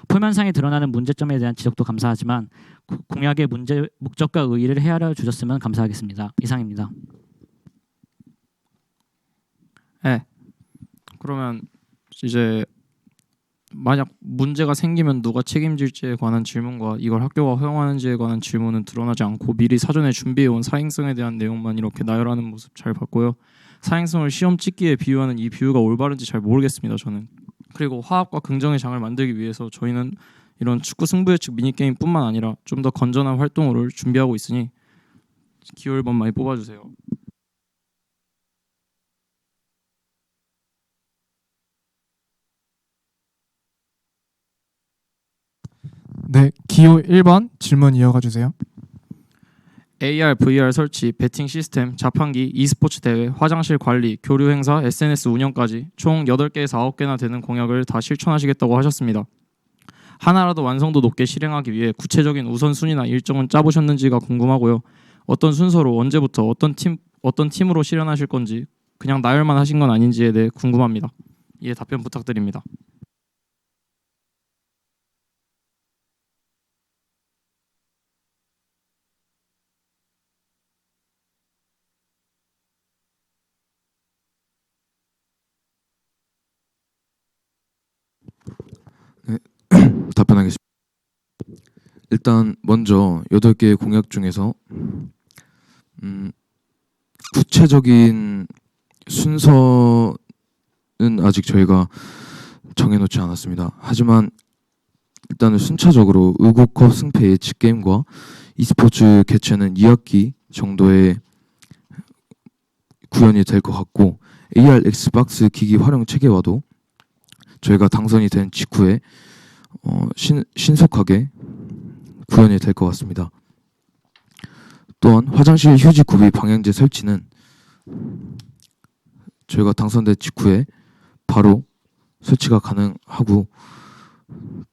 표면상에 드러나는 문제점에 대한 지적도 감사하지만 공약의 목적과 의의를 헤아려 주셨으면 감사하겠습니다. 이상입니다. 네. 그러면 이제 만약 문제가 생기면 누가 책임질지에 관한 질문과 이걸 학교가 허용하는지에 관한 질문은 드러나지 않고 미리 사전에 준비해온 사행성에 대한 내용만 이렇게 나열하는 모습 잘 봤고요. 사행성을 시험 찍기에 비유하는 이 비유가 올바른지 잘 모르겠습니다. 저는. 그리고 화합과 긍정의 장을 만들기 위해서 저희는 이런 축구 승부 예측 미니게임뿐만 아니라 좀 더 건전한 활동을 준비하고 있으니 기호 1번 많이 뽑아주세요. 네, 기호 1번 질문 이어가 주세요. AR, VR 설치, 배팅 시스템, 자판기, e스포츠 대회, 화장실 관리, 교류 행사, SNS 운영까지 총 8개에서 9개나 되는 공약을 다 실천하시겠다고 하셨습니다. 하나라도 완성도 높게 실행하기 위해 구체적인 우선순위나 일정은 짜보셨는지가 궁금하고요. 어떤 순서로 언제부터 어떤 팀으로 실현하실 건지 그냥 나열만 하신 건 아닌지에 대해 궁금합니다. 이에 답변 부탁드립니다. 답변하겠습니다. 일단 먼저 8개의 공약 중에서 구체적인 순서는 아직 저희가 정해놓지 않았습니다. 하지만 일단은 순차적으로 의국컵 승패 예측 게임과 e스포츠 개최는 2학기 정도에 구현이 될 것 같고 AR 엑스박스 기기 활용 체계와도 저희가 당선이 된 직후에 신속하게 구현이 될 것 같습니다. 또한 화장실 휴지 구비 방향제 설치는 저희가 당선된 직후에 바로 설치가 가능하고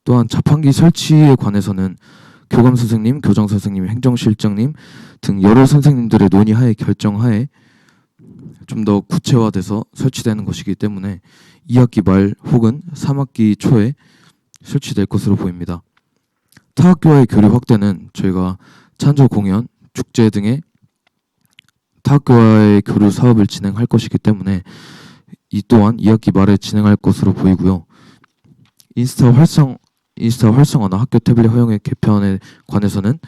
또한 자판기 설치에 관해서는 교감 선생님, 교장 선생님, 행정실장님 등 여러 선생님들의 논의하에 결정하에 좀 더 구체화돼서 설치되는 것이기 때문에 2학기 말 혹은 3학기 초에 설치될 것으로 보입니다. 타학교와의 교류 확대는 저희가 찬조 공연, 축제 등의 타학교와의 교류 사업을 진행할 것이기 때문에 이 또한 2학기 말에 진행할 것으로 보이고요. 인스타 활성화나 학교 태블릿 허용의 개편에 관해서는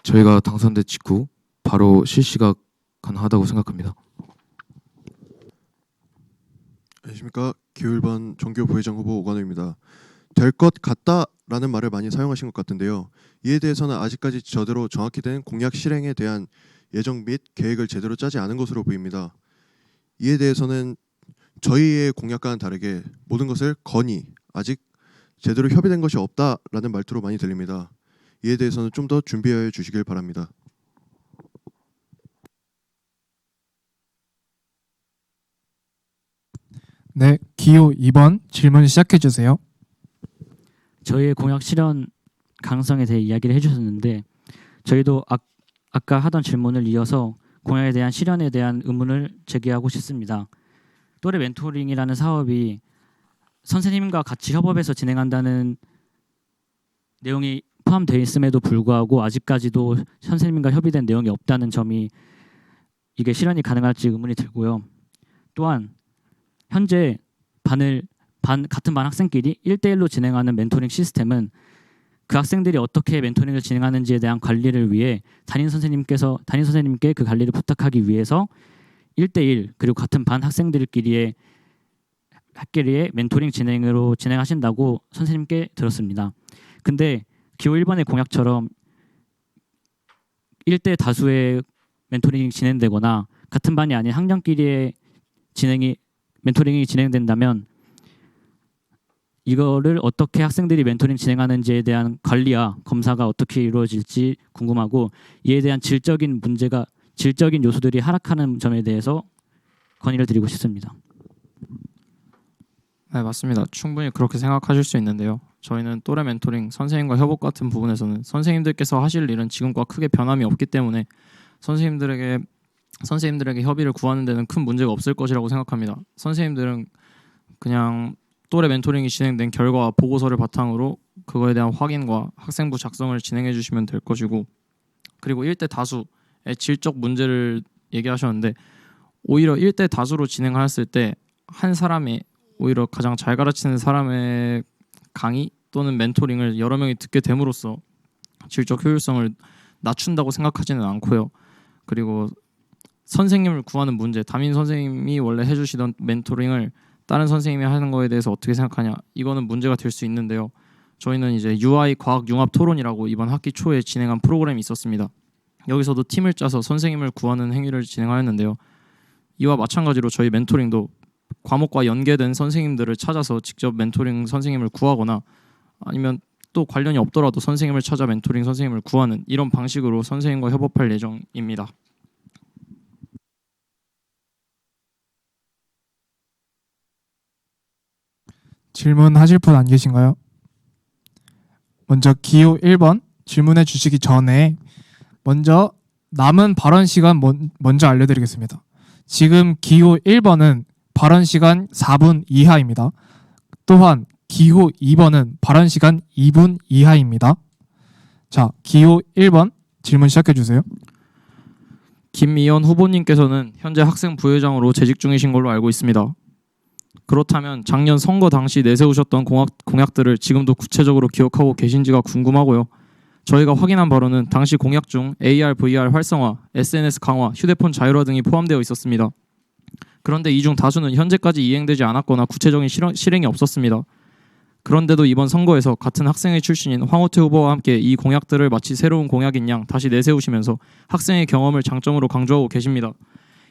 저희가 당선된 직후 바로 실시가 가능하다고 생각합니다. 안녕하십니까. 기호 1번 전교 부회장 후보 오관우입니다. 될 것 같다라는 말을 많이 사용하신 것 같은데요. 이에 대해서는 아직까지 저대로 정확히 된 공약 실행에 대한 예정 및 계획을 제대로 짜지 않은 것으로 보입니다. 이에 대해서는 저희의 공약과는 다르게 모든 것을 건의, 아직 제대로 협의된 것이 없다라는 말투로 많이 들립니다. 이에 대해서는 좀 더 준비해 주시길 바랍니다. 네, 기호 2번 질문 시작해 주세요. 저희의 공약 실현 가능성에 대해 이야기를 해주셨는데 저희도 아까 하던 질문을 이어서 공약에 대한 실현에 대한 의문을 제기하고 싶습니다. 또래 멘토링이라는 사업이 선생님과 같이 협업해서 진행한다는 내용이 포함되어 있음에도 불구하고 아직까지도 선생님과 협의된 내용이 없다는 점이 이게 실현이 가능할지 의문이 들고요. 또한 현재 같은 반 학생끼리 1대1로 진행하는 멘토링 시스템은 그 학생들이 어떻게 멘토링을 진행하는지에 대한 관리를 위해 담임 선생님께 그 관리를 부탁하기 위해서 1대1 그리고 같은 반 학생들끼리의 멘토링 진행으로 진행하신다고 선생님께 들었습니다. 근데 기호 1번의 공약처럼 1대 다수의 멘토링이 진행되거나 같은 반이 아닌 학년끼리의 멘토링이 진행된다면 이거를 어떻게 학생들이 멘토링 진행하는지에 대한 관리와 검사가 어떻게 이루어질지 궁금하고 이에 대한 질적인 요소들이 하락하는 점에 대해서 건의를 드리고 싶습니다. 네, 맞습니다. 충분히 그렇게 생각하실 수 있는데요. 저희는 또래 멘토링, 선생님과 협업 같은 부분에서는 선생님들께서 하실 일은 지금과 크게 변함이 없기 때문에 선생님들에게 협의를 구하는 데는 큰 문제가 없을 것이라고 생각합니다. 선생님들은 그냥 또래 멘토링이 진행된 결과와 보고서를 바탕으로 그거에 대한 확인과 학생부 작성을 진행해 주시면 될 것이고, 그리고 1대 다수의 질적 문제를 얘기하셨는데 오히려 1대 다수로 진행하였을 때 한 사람이 오히려 가장 잘 가르치는 사람의 강의 또는 멘토링을 여러 명이 듣게 됨으로써 질적 효율성을 낮춘다고 생각하지는 않고요. 그리고 선생님을 구하는 문제, 담임 선생님이 원래 해주시던 멘토링을 다른 선생님이 하는 거에 대해서 어떻게 생각하냐, 이거는 문제가 될 수 있는데요. 저희는 이제 UI 과학 융합 토론이라고 이번 학기 초에 진행한 프로그램이 있었습니다. 여기서도 팀을 짜서 선생님을 구하는 행위를 진행하였는데요. 이와 마찬가지로 저희 멘토링도 과목과 연계된 선생님들을 찾아서 직접 멘토링 선생님을 구하거나 아니면 또 관련이 없더라도 선생님을 찾아 멘토링 선생님을 구하는 이런 방식으로 선생님과 협업할 예정입니다. 질문하실 분 안 계신가요? 먼저 기호 1번 질문해 주시기 전에 먼저 남은 발언 시간 먼저 알려드리겠습니다. 지금 기호 1번은 발언 시간 4분 이하입니다. 또한 기호 2번은 발언 시간 2분 이하입니다. 자, 기호 1번 질문 시작해 주세요. 김미연 후보님께서는 현재 학생 부회장으로 재직 중이신 걸로 알고 있습니다. 그렇다면 작년 선거 당시 내세우셨던 공약들을 지금도 구체적으로 기억하고 계신지가 궁금하고요. 저희가 확인한 바로는 당시 공약 중 AR, VR 활성화, SNS 강화, 휴대폰 자율화 등이 포함되어 있었습니다. 그런데 이 중 다수는 현재까지 이행되지 않았거나 구체적인 실행이 없었습니다. 그런데도 이번 선거에서 같은 학생회 출신인 황호태 후보와 함께 이 공약들을 마치 새로운 공약인 양 다시 내세우시면서 학생의 경험을 장점으로 강조하고 계십니다.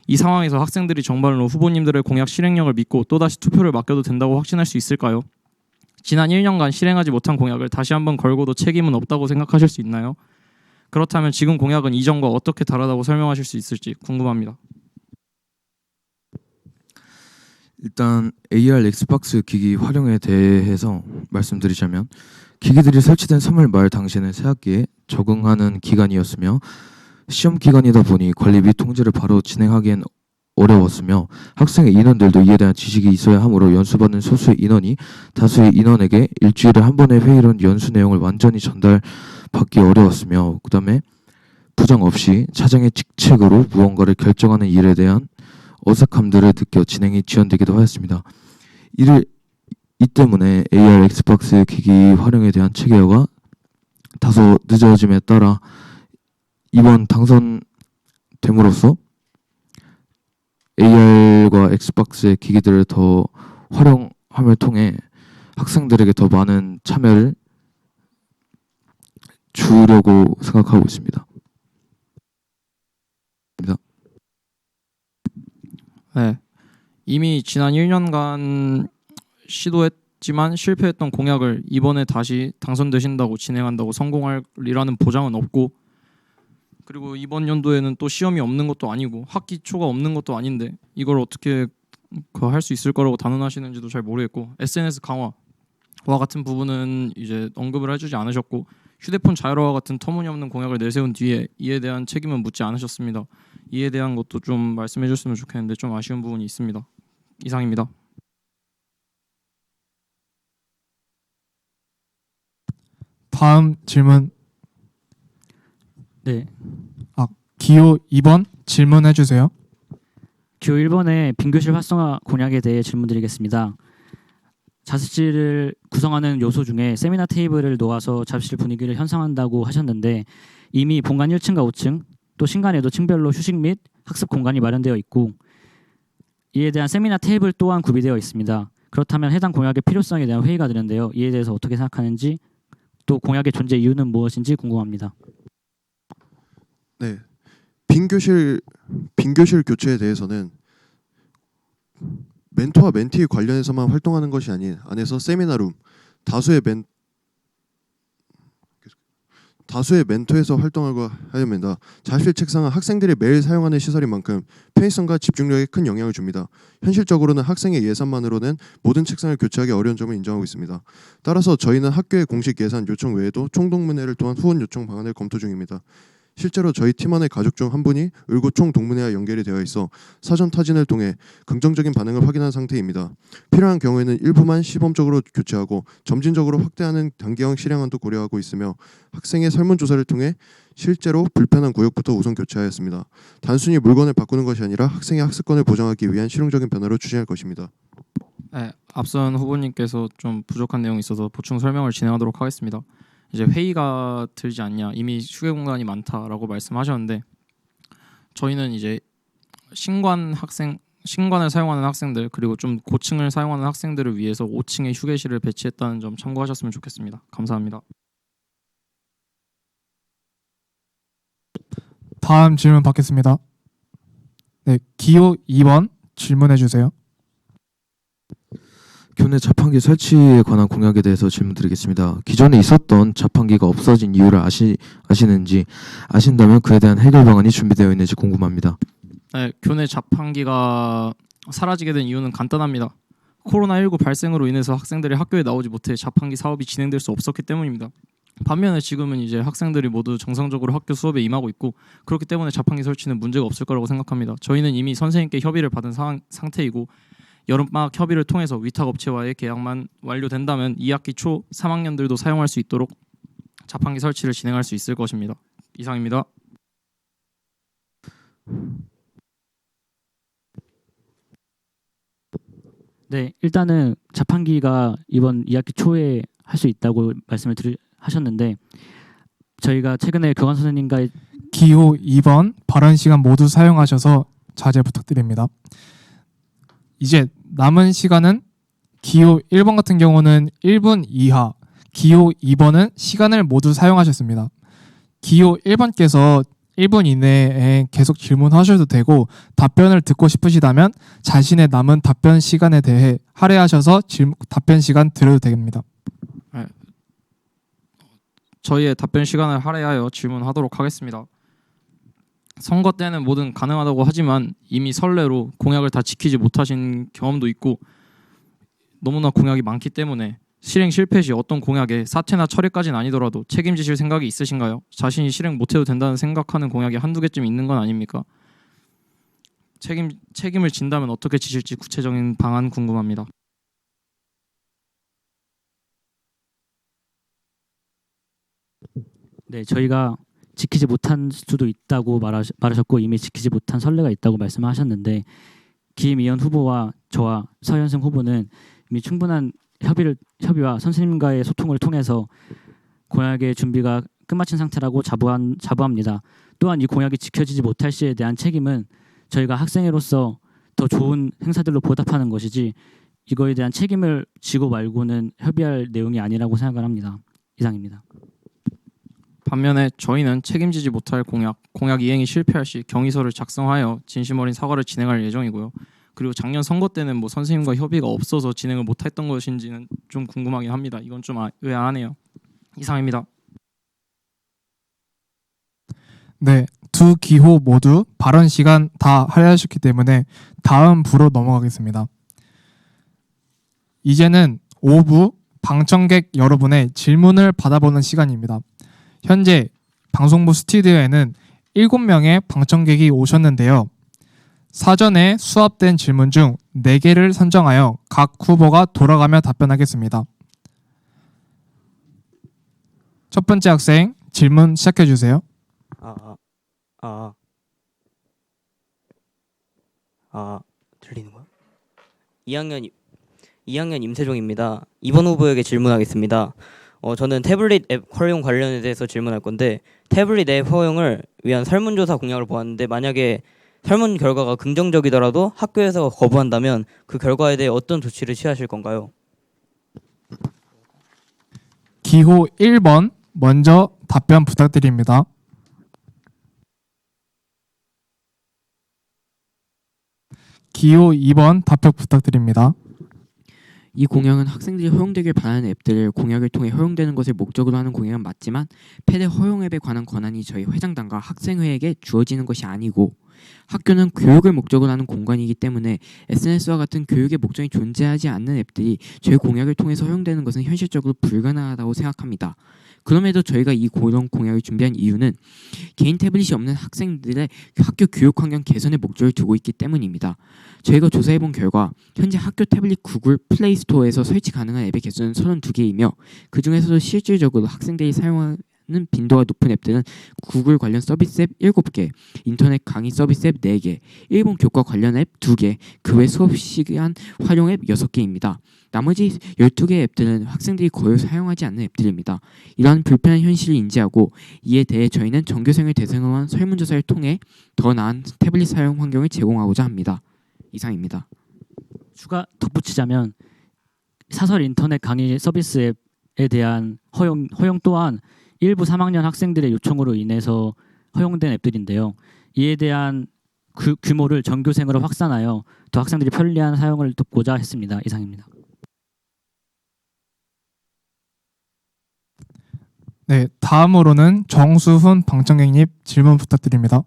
이 상황에서 학생들이 정말로 후보님들의 공약 실행력을 믿고 또다시 투표를 맡겨도 된다고 확신할 수 있을까요? 지난 1년간 실행하지 못한 공약을 다시 한번 걸고도 책임은 없다고 생각하실 수 있나요? 그렇다면 지금 공약은 이전과 어떻게 다르다고 설명하실 수 있을지 궁금합니다. 일단 AR 엑스박스 기기 활용에 대해서 말씀드리자면 기기들이 설치된 3월 말 당시에는 새학기에 적응하는 기간이었으며 시험 기간이다 보니 관리 및 통제를 바로 진행하기엔 어려웠으며 학생의 인원들도 이에 대한 지식이 있어야 하므로 연수받는 소수의 인원이 다수의 인원에게 일주일에 한 번의 회의로 연수 내용을 완전히 전달받기 어려웠으며 그 다음에 부장 없이 차장의 직책으로 무언가를 결정하는 일에 대한 어색함들을 느껴 진행이 지연되기도 하였습니다. 이 때문에 AR 엑스박스 기기 활용에 대한 체계화가 다소 늦어짐에 따라 이번 당선됨으로써 AR과 엑스박스의 기기들을 더 활용함을 통해 학생들에게 더 많은 참여를 주려고 생각하고 있습니다. 네, 이미 지난 1년간 시도했지만 실패했던 공약을 이번에 다시 당선되신다고 진행한다고 성공할이라는 보장은 없고, 그리고 이번 연도에는 또 시험이 없는 것도 아니고 학기 초가 없는 것도 아닌데 이걸 어떻게 할 수 있을 거라고 단언하시는지도 잘 모르겠고, SNS 강화와 같은 부분은 이제 언급을 해주지 않으셨고, 휴대폰 자율화와 같은 터무니없는 공약을 내세운 뒤에 이에 대한 책임은 묻지 않으셨습니다. 이에 대한 것도 좀 말씀해 줬으면 좋겠는데 좀 아쉬운 부분이 있습니다. 이상입니다. 다음 질문. 네. 기호 2번 질문해 주세요. 기호 1번의 빈교실 활성화 공약에 대해 질문드리겠습니다. 자습실을 구성하는 요소 중에 세미나 테이블을 놓아서 자습실 분위기를 형성한다고 하셨는데 이미 본관 1층과 5층 또 신관에도 층별로 휴식 및 학습 공간이 마련되어 있고 이에 대한 세미나 테이블 또한 구비되어 있습니다. 그렇다면 해당 공약의 필요성에 대한 회의가 되는데요. 이에 대해서 어떻게 생각하는지 또 공약의 존재 이유는 무엇인지 궁금합니다. 네, 빈교실 교체에 대해서는 멘토와 멘티 관련해서만 활동하는 것이 아닌 안에서 다수의 멘토에서 활동하고 하였습니다. 자실 책상은 학생들이 매일 사용하는 시설인 만큼 편의성과 집중력에 큰 영향을 줍니다. 현실적으로는 학생의 예산만으로는 모든 책상을 교체하기 어려운 점을 인정하고 있습니다. 따라서 저희는 학교의 공식 예산 요청 외에도 총동문회를 통한 후원 요청 방안을 검토 중입니다. 실제로 저희 팀원의 가족 중 한 분이 을고 총동문회와 연결이 되어 있어 사전 타진을 통해 긍정적인 반응을 확인한 상태입니다. 필요한 경우에는 일부만 시범적으로 교체하고 점진적으로 확대하는 단계형 실행안도 고려하고 있으며 학생의 설문조사를 통해 실제로 불편한 구역부터 우선 교체하였습니다. 단순히 물건을 바꾸는 것이 아니라 학생의 학습권을 보장하기 위한 실용적인 변화로 추진할 것입니다. 네, 앞선 후보님께서 좀 부족한 내용이 있어서 보충 설명을 진행하도록 하겠습니다. 이제 회의가 들지 않냐, 이미 휴게 공간이 많다라고 말씀하셨는데 저희는 이제 신관을 사용하는 학생들 그리고 좀 고층을 사용하는 학생들을 위해서 5층에 휴게실을 배치했다는 점 참고하셨으면 좋겠습니다. 감사합니다. 다음 질문 받겠습니다. 네, 기호 2번 질문해 주세요. 교내 자판기 설치에 관한 공약에 대해서 질문드리겠습니다. 기존에 있었던 자판기가 없어진 이유를 아시는지, 아신다면 그에 대한 해결 방안이 준비되어 있는지 궁금합니다. 네, 교내 자판기가 사라지게 된 이유는 간단합니다. 코로나19 발생으로 인해서 학생들이 학교에 나오지 못해 자판기 사업이 진행될 수 없었기 때문입니다. 반면에 지금은 이제 학생들이 모두 정상적으로 학교 수업에 임하고 있고 그렇기 때문에 자판기 설치는 문제가 없을 거라고 생각합니다. 저희는 이미 선생님께 협의를 받은 상태이고 여름방학 협의를 통해서 위탁업체와의 계약만 완료된다면 2학기 초 3학년들도 사용할 수 있도록 자판기 설치를 진행할 수 있을 것입니다. 이상입니다. 네, 일단은 자판기가 이번 2학기 초에 할 수 있다고 말씀을 하셨는데 저희가 최근에 교감 선생님과의 기호 2번 발언 시간 모두 사용하셔서 자제 부탁드립니다. 이제 남은 시간은 기호 1번 같은 경우는 1분 이하, 기호 2번은 시간을 모두 사용하셨습니다. 기호 1번께서 1분 이내에 계속 질문하셔도 되고 답변을 듣고 싶으시다면 자신의 남은 답변 시간에 대해 할애하셔서 답변 시간 드려도 됩니다. 저희의 답변 시간을 할애하여 질문하도록 하겠습니다. 선거 때는 뭐든 가능하다고 하지만 이미 선례로 공약을 다 지키지 못하신 경험도 있고 너무나 공약이 많기 때문에 실행 실패 시 어떤 공약에 사퇴나 철회까지는 아니더라도 책임지실 생각이 있으신가요? 자신이 실행 못해도 된다는 생각하는 공약이 한두 개쯤 있는 건 아닙니까? 책임을 진다면 어떻게 지실지 구체적인 방안 궁금합니다. 네, 저희가 지키지 못한 수도 있다고 말하셨고 이미 지키지 못한 선례가 있다고 말씀하셨는데 김의원 후보와 저와 서현승 후보는 이미 충분한 협의와 선생님과의 소통을 통해서 공약의 준비가 끝마친 상태라고 자부합니다. 또한 이 공약이 지켜지지 못할 시에 대한 책임은 저희가 학생회로서 더 좋은 행사들로 보답하는 것이지 이거에 대한 책임을 지고 말고는 협의할 내용이 아니라고 생각을 합니다. 이상입니다. 반면에 저희는 책임지지 못할 공약 이행이 실패할 시 경위서를 작성하여 진심 어린 사과를 진행할 예정이고요. 그리고 작년 선거 때는 뭐 선생님과 협의가 없어서 진행을 못했던 것인지는 좀 궁금하긴 합니다. 이건 좀 의아하네요. 이상입니다. 네, 두 기호 모두 발언 시간 다 할애하셨기 때문에 다음 부로 넘어가겠습니다. 이제는 5부 방청객 여러분의 질문을 받아보는 시간입니다. 현재 방송부 스튜디오에는 7명의 방청객이 오셨는데요. 사전에 수합된 질문 중 4개를 선정하여 각 후보가 돌아가며 답변하겠습니다. 첫 번째 학생 질문 시작해 주세요. 들리는 거야? 2학년 임세종입니다. 2번 후보에게 질문하겠습니다. 저는 태블릿 앱 활용 관련에 대해서 질문할 건데 태블릿 앱 허용을 위한 설문조사 공약을 보았는데 만약에 설문 결과가 긍정적이더라도 학교에서 거부한다면 그 결과에 대해 어떤 조치를 취하실 건가요? 기호 1번 먼저 답변 부탁드립니다. 기호 2번 답변 부탁드립니다. 이 공약은 학생들이 허용되길 바라는 앱들을 공약을 통해 허용되는 것을 목적으로 하는 공약은 맞지만 패드 허용 앱에 관한 권한이 저희 회장단과 학생회에게 주어지는 것이 아니고 학교는 교육을 목적으로 하는 공간이기 때문에 SNS와 같은 교육의 목적이 존재하지 않는 앱들이 저희 공약을 통해서 허용되는 것은 현실적으로 불가능하다고 생각합니다. 그럼에도 저희가 이 고런 공약을 준비한 이유는 개인 태블릿이 없는 학생들의 학교 교육 환경 개선에 목적을 두고 있기 때문입니다. 저희가 조사해본 결과 현재 학교 태블릿 구글 플레이 스토어에서 설치 가능한 앱의 개수는 32개이며 그 중에서도 실질적으로 학생들이 사용하는 빈도가 높은 앱들은 구글 관련 서비스 앱 7개, 인터넷 강의 서비스 앱 4개, 일본 교과 관련 앱 2개, 그 외 수업 시간 활용 앱 6개입니다. 나머지 12개의 앱들은 학생들이 거의 사용하지 않는 앱들입니다. 이러한 불편한 현실을 인지하고 이에 대해 저희는 전교생을 대상으로 한 설문조사를 통해 더 나은 태블릿 사용 환경을 제공하고자 합니다. 이상입니다. 추가 덧붙이자면 사설 인터넷 강의 서비스 앱에 대한 허용 또한 일부 3학년 학생들의 요청으로 인해서 허용된 앱들인데요. 이에 대한 규모를 전교생으로 확산하여 더 학생들이 편리한 사용을 돕고자 했습니다. 이상입니다. 네, 다음으로는 정수훈 방청객님 질문 부탁드립니다.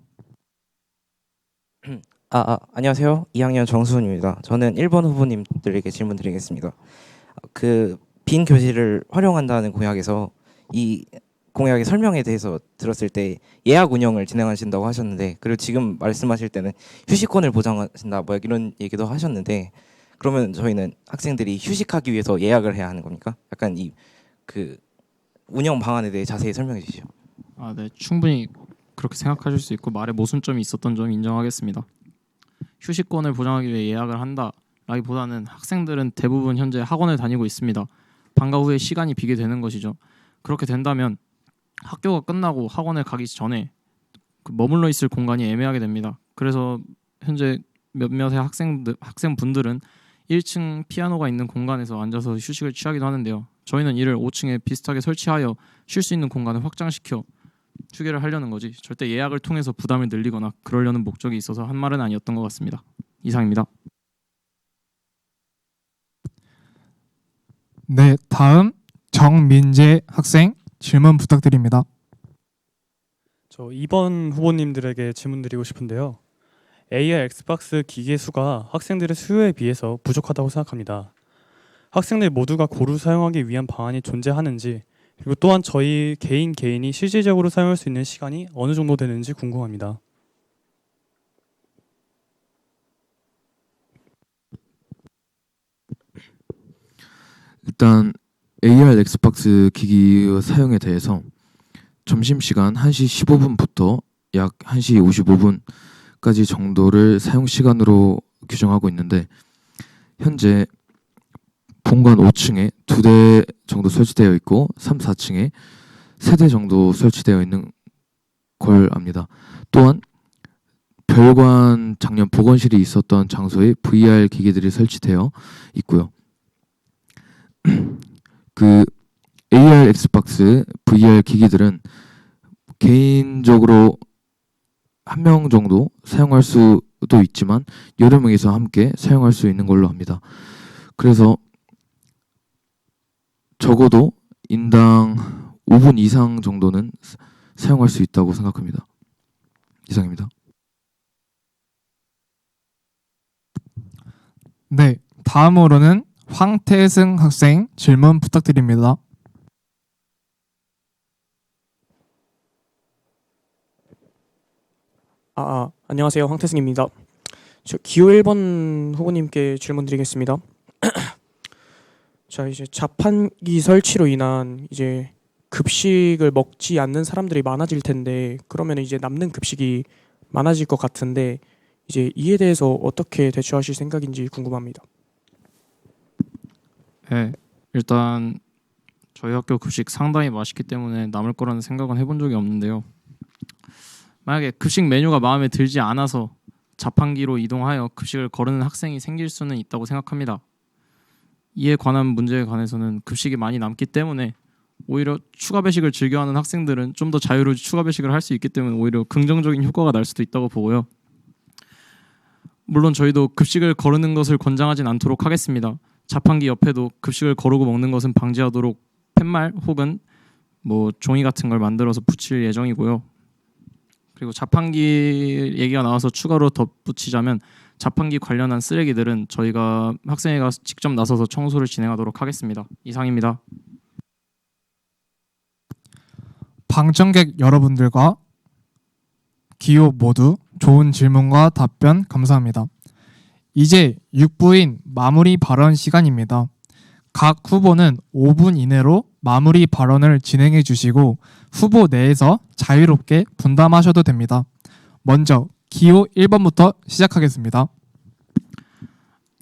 안녕하세요. 2학년 정수훈입니다. 저는 1번 후보님들에게 질문 드리겠습니다. 그 빈 교실을 활용한다는 공약에서 이 공약의 설명에 대해서 들었을 때 예약 운영을 진행하신다고 하셨는데, 그리고 지금 말씀하실 때는 휴식권을 보장하신다 뭐 이런 얘기도 하셨는데, 그러면 저희는 학생들이 휴식하기 위해서 예약을 해야 하는 겁니까? 약간 이 그 운영 방안에 대해 자세히 설명해 주시죠. 네, 충분히 그렇게 생각하실 수 있고 말에 모순점이 있었던 점 인정하겠습니다. 휴식권을 보장하기 위해 예약을 한다라기보다는 학생들은 대부분 현재 학원을 다니고 있습니다. 방과 후에 시간이 비게 되는 것이죠. 그렇게 된다면 학교가 끝나고 학원에 가기 전에 머물러 있을 공간이 애매하게 됩니다. 그래서 현재 몇몇의 학생분들은 1층 피아노가 있는 공간에서 앉아서 휴식을 취하기도 하는데요. 저희는 이를 5층에 비슷하게 설치하여 쉴 수 있는 공간을 확장시켜 추계를 하려는 거지, 절대 예약을 통해서 부담을 늘리거나 그러려는 목적이 있어서 한 말은 아니었던 것 같습니다. 이상입니다. 네, 다음 정민재 학생 질문 부탁드립니다. 저 2번 후보님들에게 질문드리고 싶은데요. AR 엑스박스 기계 수가 학생들의 수요에 비해서 부족하다고 생각합니다. 학생들 모두가 고루 사용하기 위한 방안이 존재하는지, 그리고 또한 저희 개인이 실질적으로 사용할 수 있는 시간이 어느 정도 되는지 궁금합니다. 일단 AR 엑스박스 기기 사용에 대해서 점심시간 1시 15분부터 약 1시 55분까지 정도를 사용 시간으로 규정하고 있는데, 현재 본관 5층에 2대 정도 설치되어 있고 3, 4층에 3대 정도 설치되어 있는 걸 압니다. 또한 별관 작년 보건실이 있었던 장소에 VR 기기들이 설치되어 있고요. 그 AR 엑스박스 VR 기기들은 개인적으로 1명 정도 사용할 수도 있지만 여러 명이서 함께 사용할 수 있는 걸로 합니다. 그래서 적어도 인당 5분 이상 정도는 사용할 수 있다고 생각합니다. 이상입니다. 네, 다음으로는 황태승 학생 질문 부탁드립니다. 안녕하세요. 황태승입니다. 저 기호 1번 후보님께 질문 드리겠습니다. 자, 이제 자판기 설치로 인한 이제 급식을 먹지 않는 사람들이 많아질 텐데, 그러면 이제 남는 급식이 많아질 것 같은데, 이제 이에 대해서 어떻게 대처하실 생각인지 궁금합니다. 네, 일단 저희 학교 급식 상당히 맛있기 때문에 남을 거라는 생각은 해본 적이 없는데요. 만약에 급식 메뉴가 마음에 들지 않아서 자판기로 이동하여 급식을 거르는 학생이 생길 수는 있다고 생각합니다. 이에 관한 문제에 관해서는 급식이 많이 남기 때문에 오히려 추가 배식을 즐겨하는 학생들은 좀 더 자유로이 추가 배식을 할 수 있기 때문에 오히려 긍정적인 효과가 날 수도 있다고 보고요. 물론 저희도 급식을 거르는 것을 권장하진 않도록 하겠습니다. 자판기 옆에도 급식을 거르고 먹는 것은 방지하도록 팻말 혹은 뭐 종이 같은 걸 만들어서 붙일 예정이고요. 그리고 자판기 얘기가 나와서 추가로 덧붙이자면 자판기 관련한 쓰레기들은 저희가 학생회가 직접 나서서 청소를 진행하도록 하겠습니다. 이상입니다. 방청객 여러분들과 기호 모두 좋은 질문과 답변 감사합니다. 이제 6부인 마무리 발언 시간입니다. 각 후보는 5분 이내로 마무리 발언을 진행해 주시고 후보 내에서 자유롭게 분담하셔도 됩니다. 먼저 기호 1번부터 시작하겠습니다.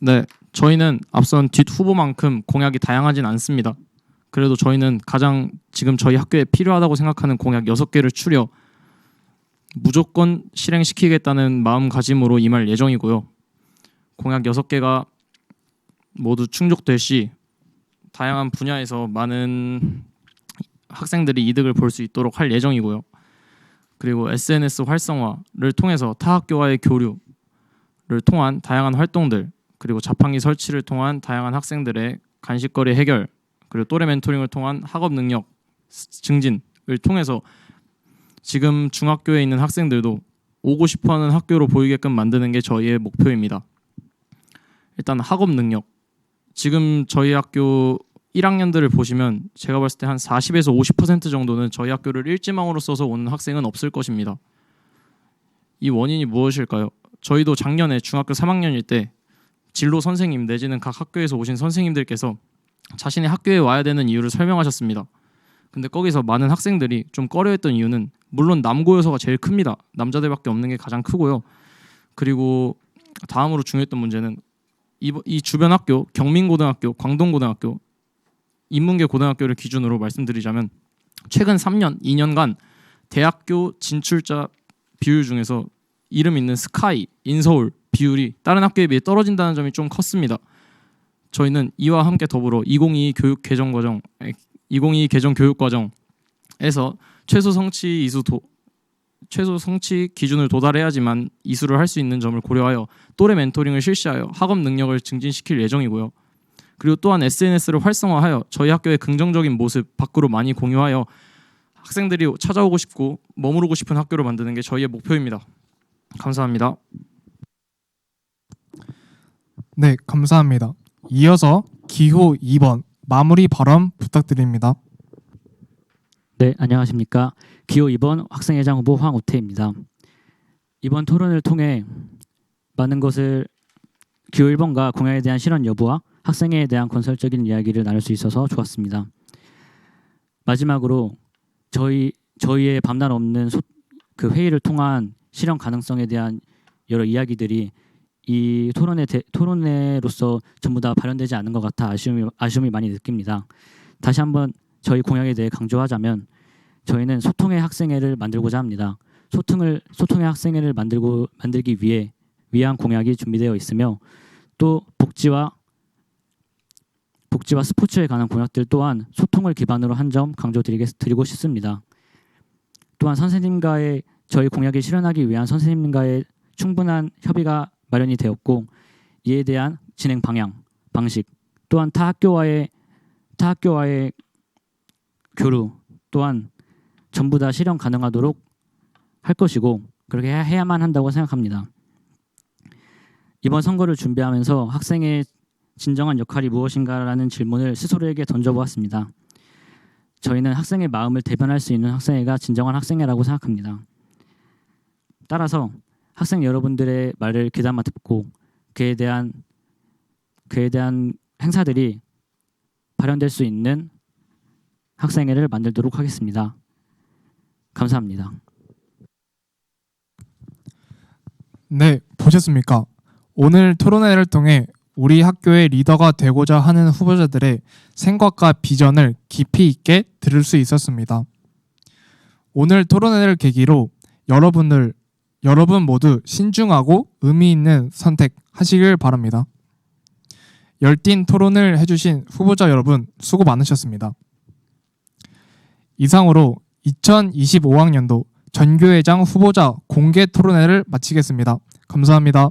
네, 저희는 앞선 뒷 후보만큼 공약이 다양하진 않습니다. 그래도 저희는 가장 지금 저희 학교에 필요하다고 생각하는 공약 6개를 추려 무조건 실행시키겠다는 마음가짐으로 임할 예정이고요. 공약 6개가 모두 충족될 시 다양한 분야에서 많은 학생들이 이득을 볼 수 있도록 할 예정이고요. 그리고 SNS 활성화를 통해서 타 학교와의 교류를 통한 다양한 활동들, 그리고 자판기 설치를 통한 다양한 학생들의 간식거리 해결, 그리고 또래 멘토링을 통한 학업 능력 증진을 통해서 지금 중학교에 있는 학생들도 오고 싶어하는 학교로 보이게끔 만드는 게 저희의 목표입니다. 일단 학업 능력. 지금 저희 학교 1학년들을 보시면 제가 봤을 때 한 40에서 50% 정도는 저희 학교를 일지망으로 써서 오는 학생은 없을 것입니다. 이 원인이 무엇일까요? 저희도 작년에 중학교 3학년일 때 진로 선생님 내지는 각 학교에서 오신 선생님들께서 자신의 학교에 와야 되는 이유를 설명하셨습니다. 근데 거기서 많은 학생들이 좀 꺼려했던 이유는 물론 남고여서가 제일 큽니다. 남자들밖에 없는 게 가장 크고요. 그리고 다음으로 중요했던 문제는 이 주변 학교, 경민고등학교, 광동고등학교, 인문계 고등학교를 기준으로 말씀드리자면 최근 3년, 2년간 대학교 진출자 비율 중에서 이름 있는 스카이, 인서울 비율이 다른 학교에 비해 떨어진다는 점이 좀 컸습니다. 저희는 이와 함께 더불어 2022 개정 교육과정에서 최소 성취 기준을 도달해야지만 이수를 할 수 있는 점을 고려하여 또래 멘토링을 실시하여 학업 능력을 증진시킬 예정이고요. 그리고 또한 SNS를 활성화하여 저희 학교의 긍정적인 모습 밖으로 많이 공유하여 학생들이 찾아오고 싶고 머무르고 싶은 학교를 만드는 게 저희의 목표입니다. 감사합니다. 네, 감사합니다. 이어서 기호 2번 마무리 발언 부탁드립니다. 네, 안녕하십니까. 기호 2번 학생회장 후보 황우태입니다. 이번 토론을 통해 많은 것을 기호 1번과 공약에 대한 실현 여부와 학생회에 대한 건설적인 이야기를 나눌 수 있어서 좋았습니다. 마지막으로 저희의 밤낮 없는 그 회의를 통한 실현 가능성에 대한 여러 이야기들이 이 토론회로서 전부 다 발현되지 않은 것 같아 아쉬움이 많이 느낍니다. 다시 한번 저희 공약에 대해 강조하자면 저희는 소통의 학생회를 만들고자 합니다. 소통의 학생회를 만들기 위한 공약이 준비되어 있으며 또 복지와 스포츠에 관한 공약들 또한 소통을 기반으로 한 점 강조드리고 싶습니다. 또한 선생님과의 저희 공약을 실현하기 위한 선생님과의 충분한 협의가 마련이 되었고 이에 대한 진행 방식 또한 타 학교와의 교류 또한 전부 다 실현 가능하도록 할 것이고 그렇게 해야만 한다고 생각합니다. 이번 선거를 준비하면서 학생의 진정한 역할이 무엇인가라는 질문을 스스로에게 던져보았습니다. 저희는 학생의 마음을 대변할 수 있는 학생회가 진정한 학생회라고 생각합니다. 따라서 학생 여러분들의 말을 귀담아 듣고 그에 대한 행사들이 발현될 수 있는 학생회를 만들도록 하겠습니다. 감사합니다. 네, 보셨습니까? 오늘 토론회를 통해 우리 학교의 리더가 되고자 하는 후보자들의 생각과 비전을 깊이 있게 들을 수 있었습니다. 오늘 토론회를 계기로 여러분 모두 신중하고 의미 있는 선택하시길 바랍니다. 열띤 토론을 해주신 후보자 여러분 수고 많으셨습니다. 이상으로 2025학년도 전교회장 후보자 공개 토론회를 마치겠습니다. 감사합니다.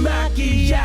막이야.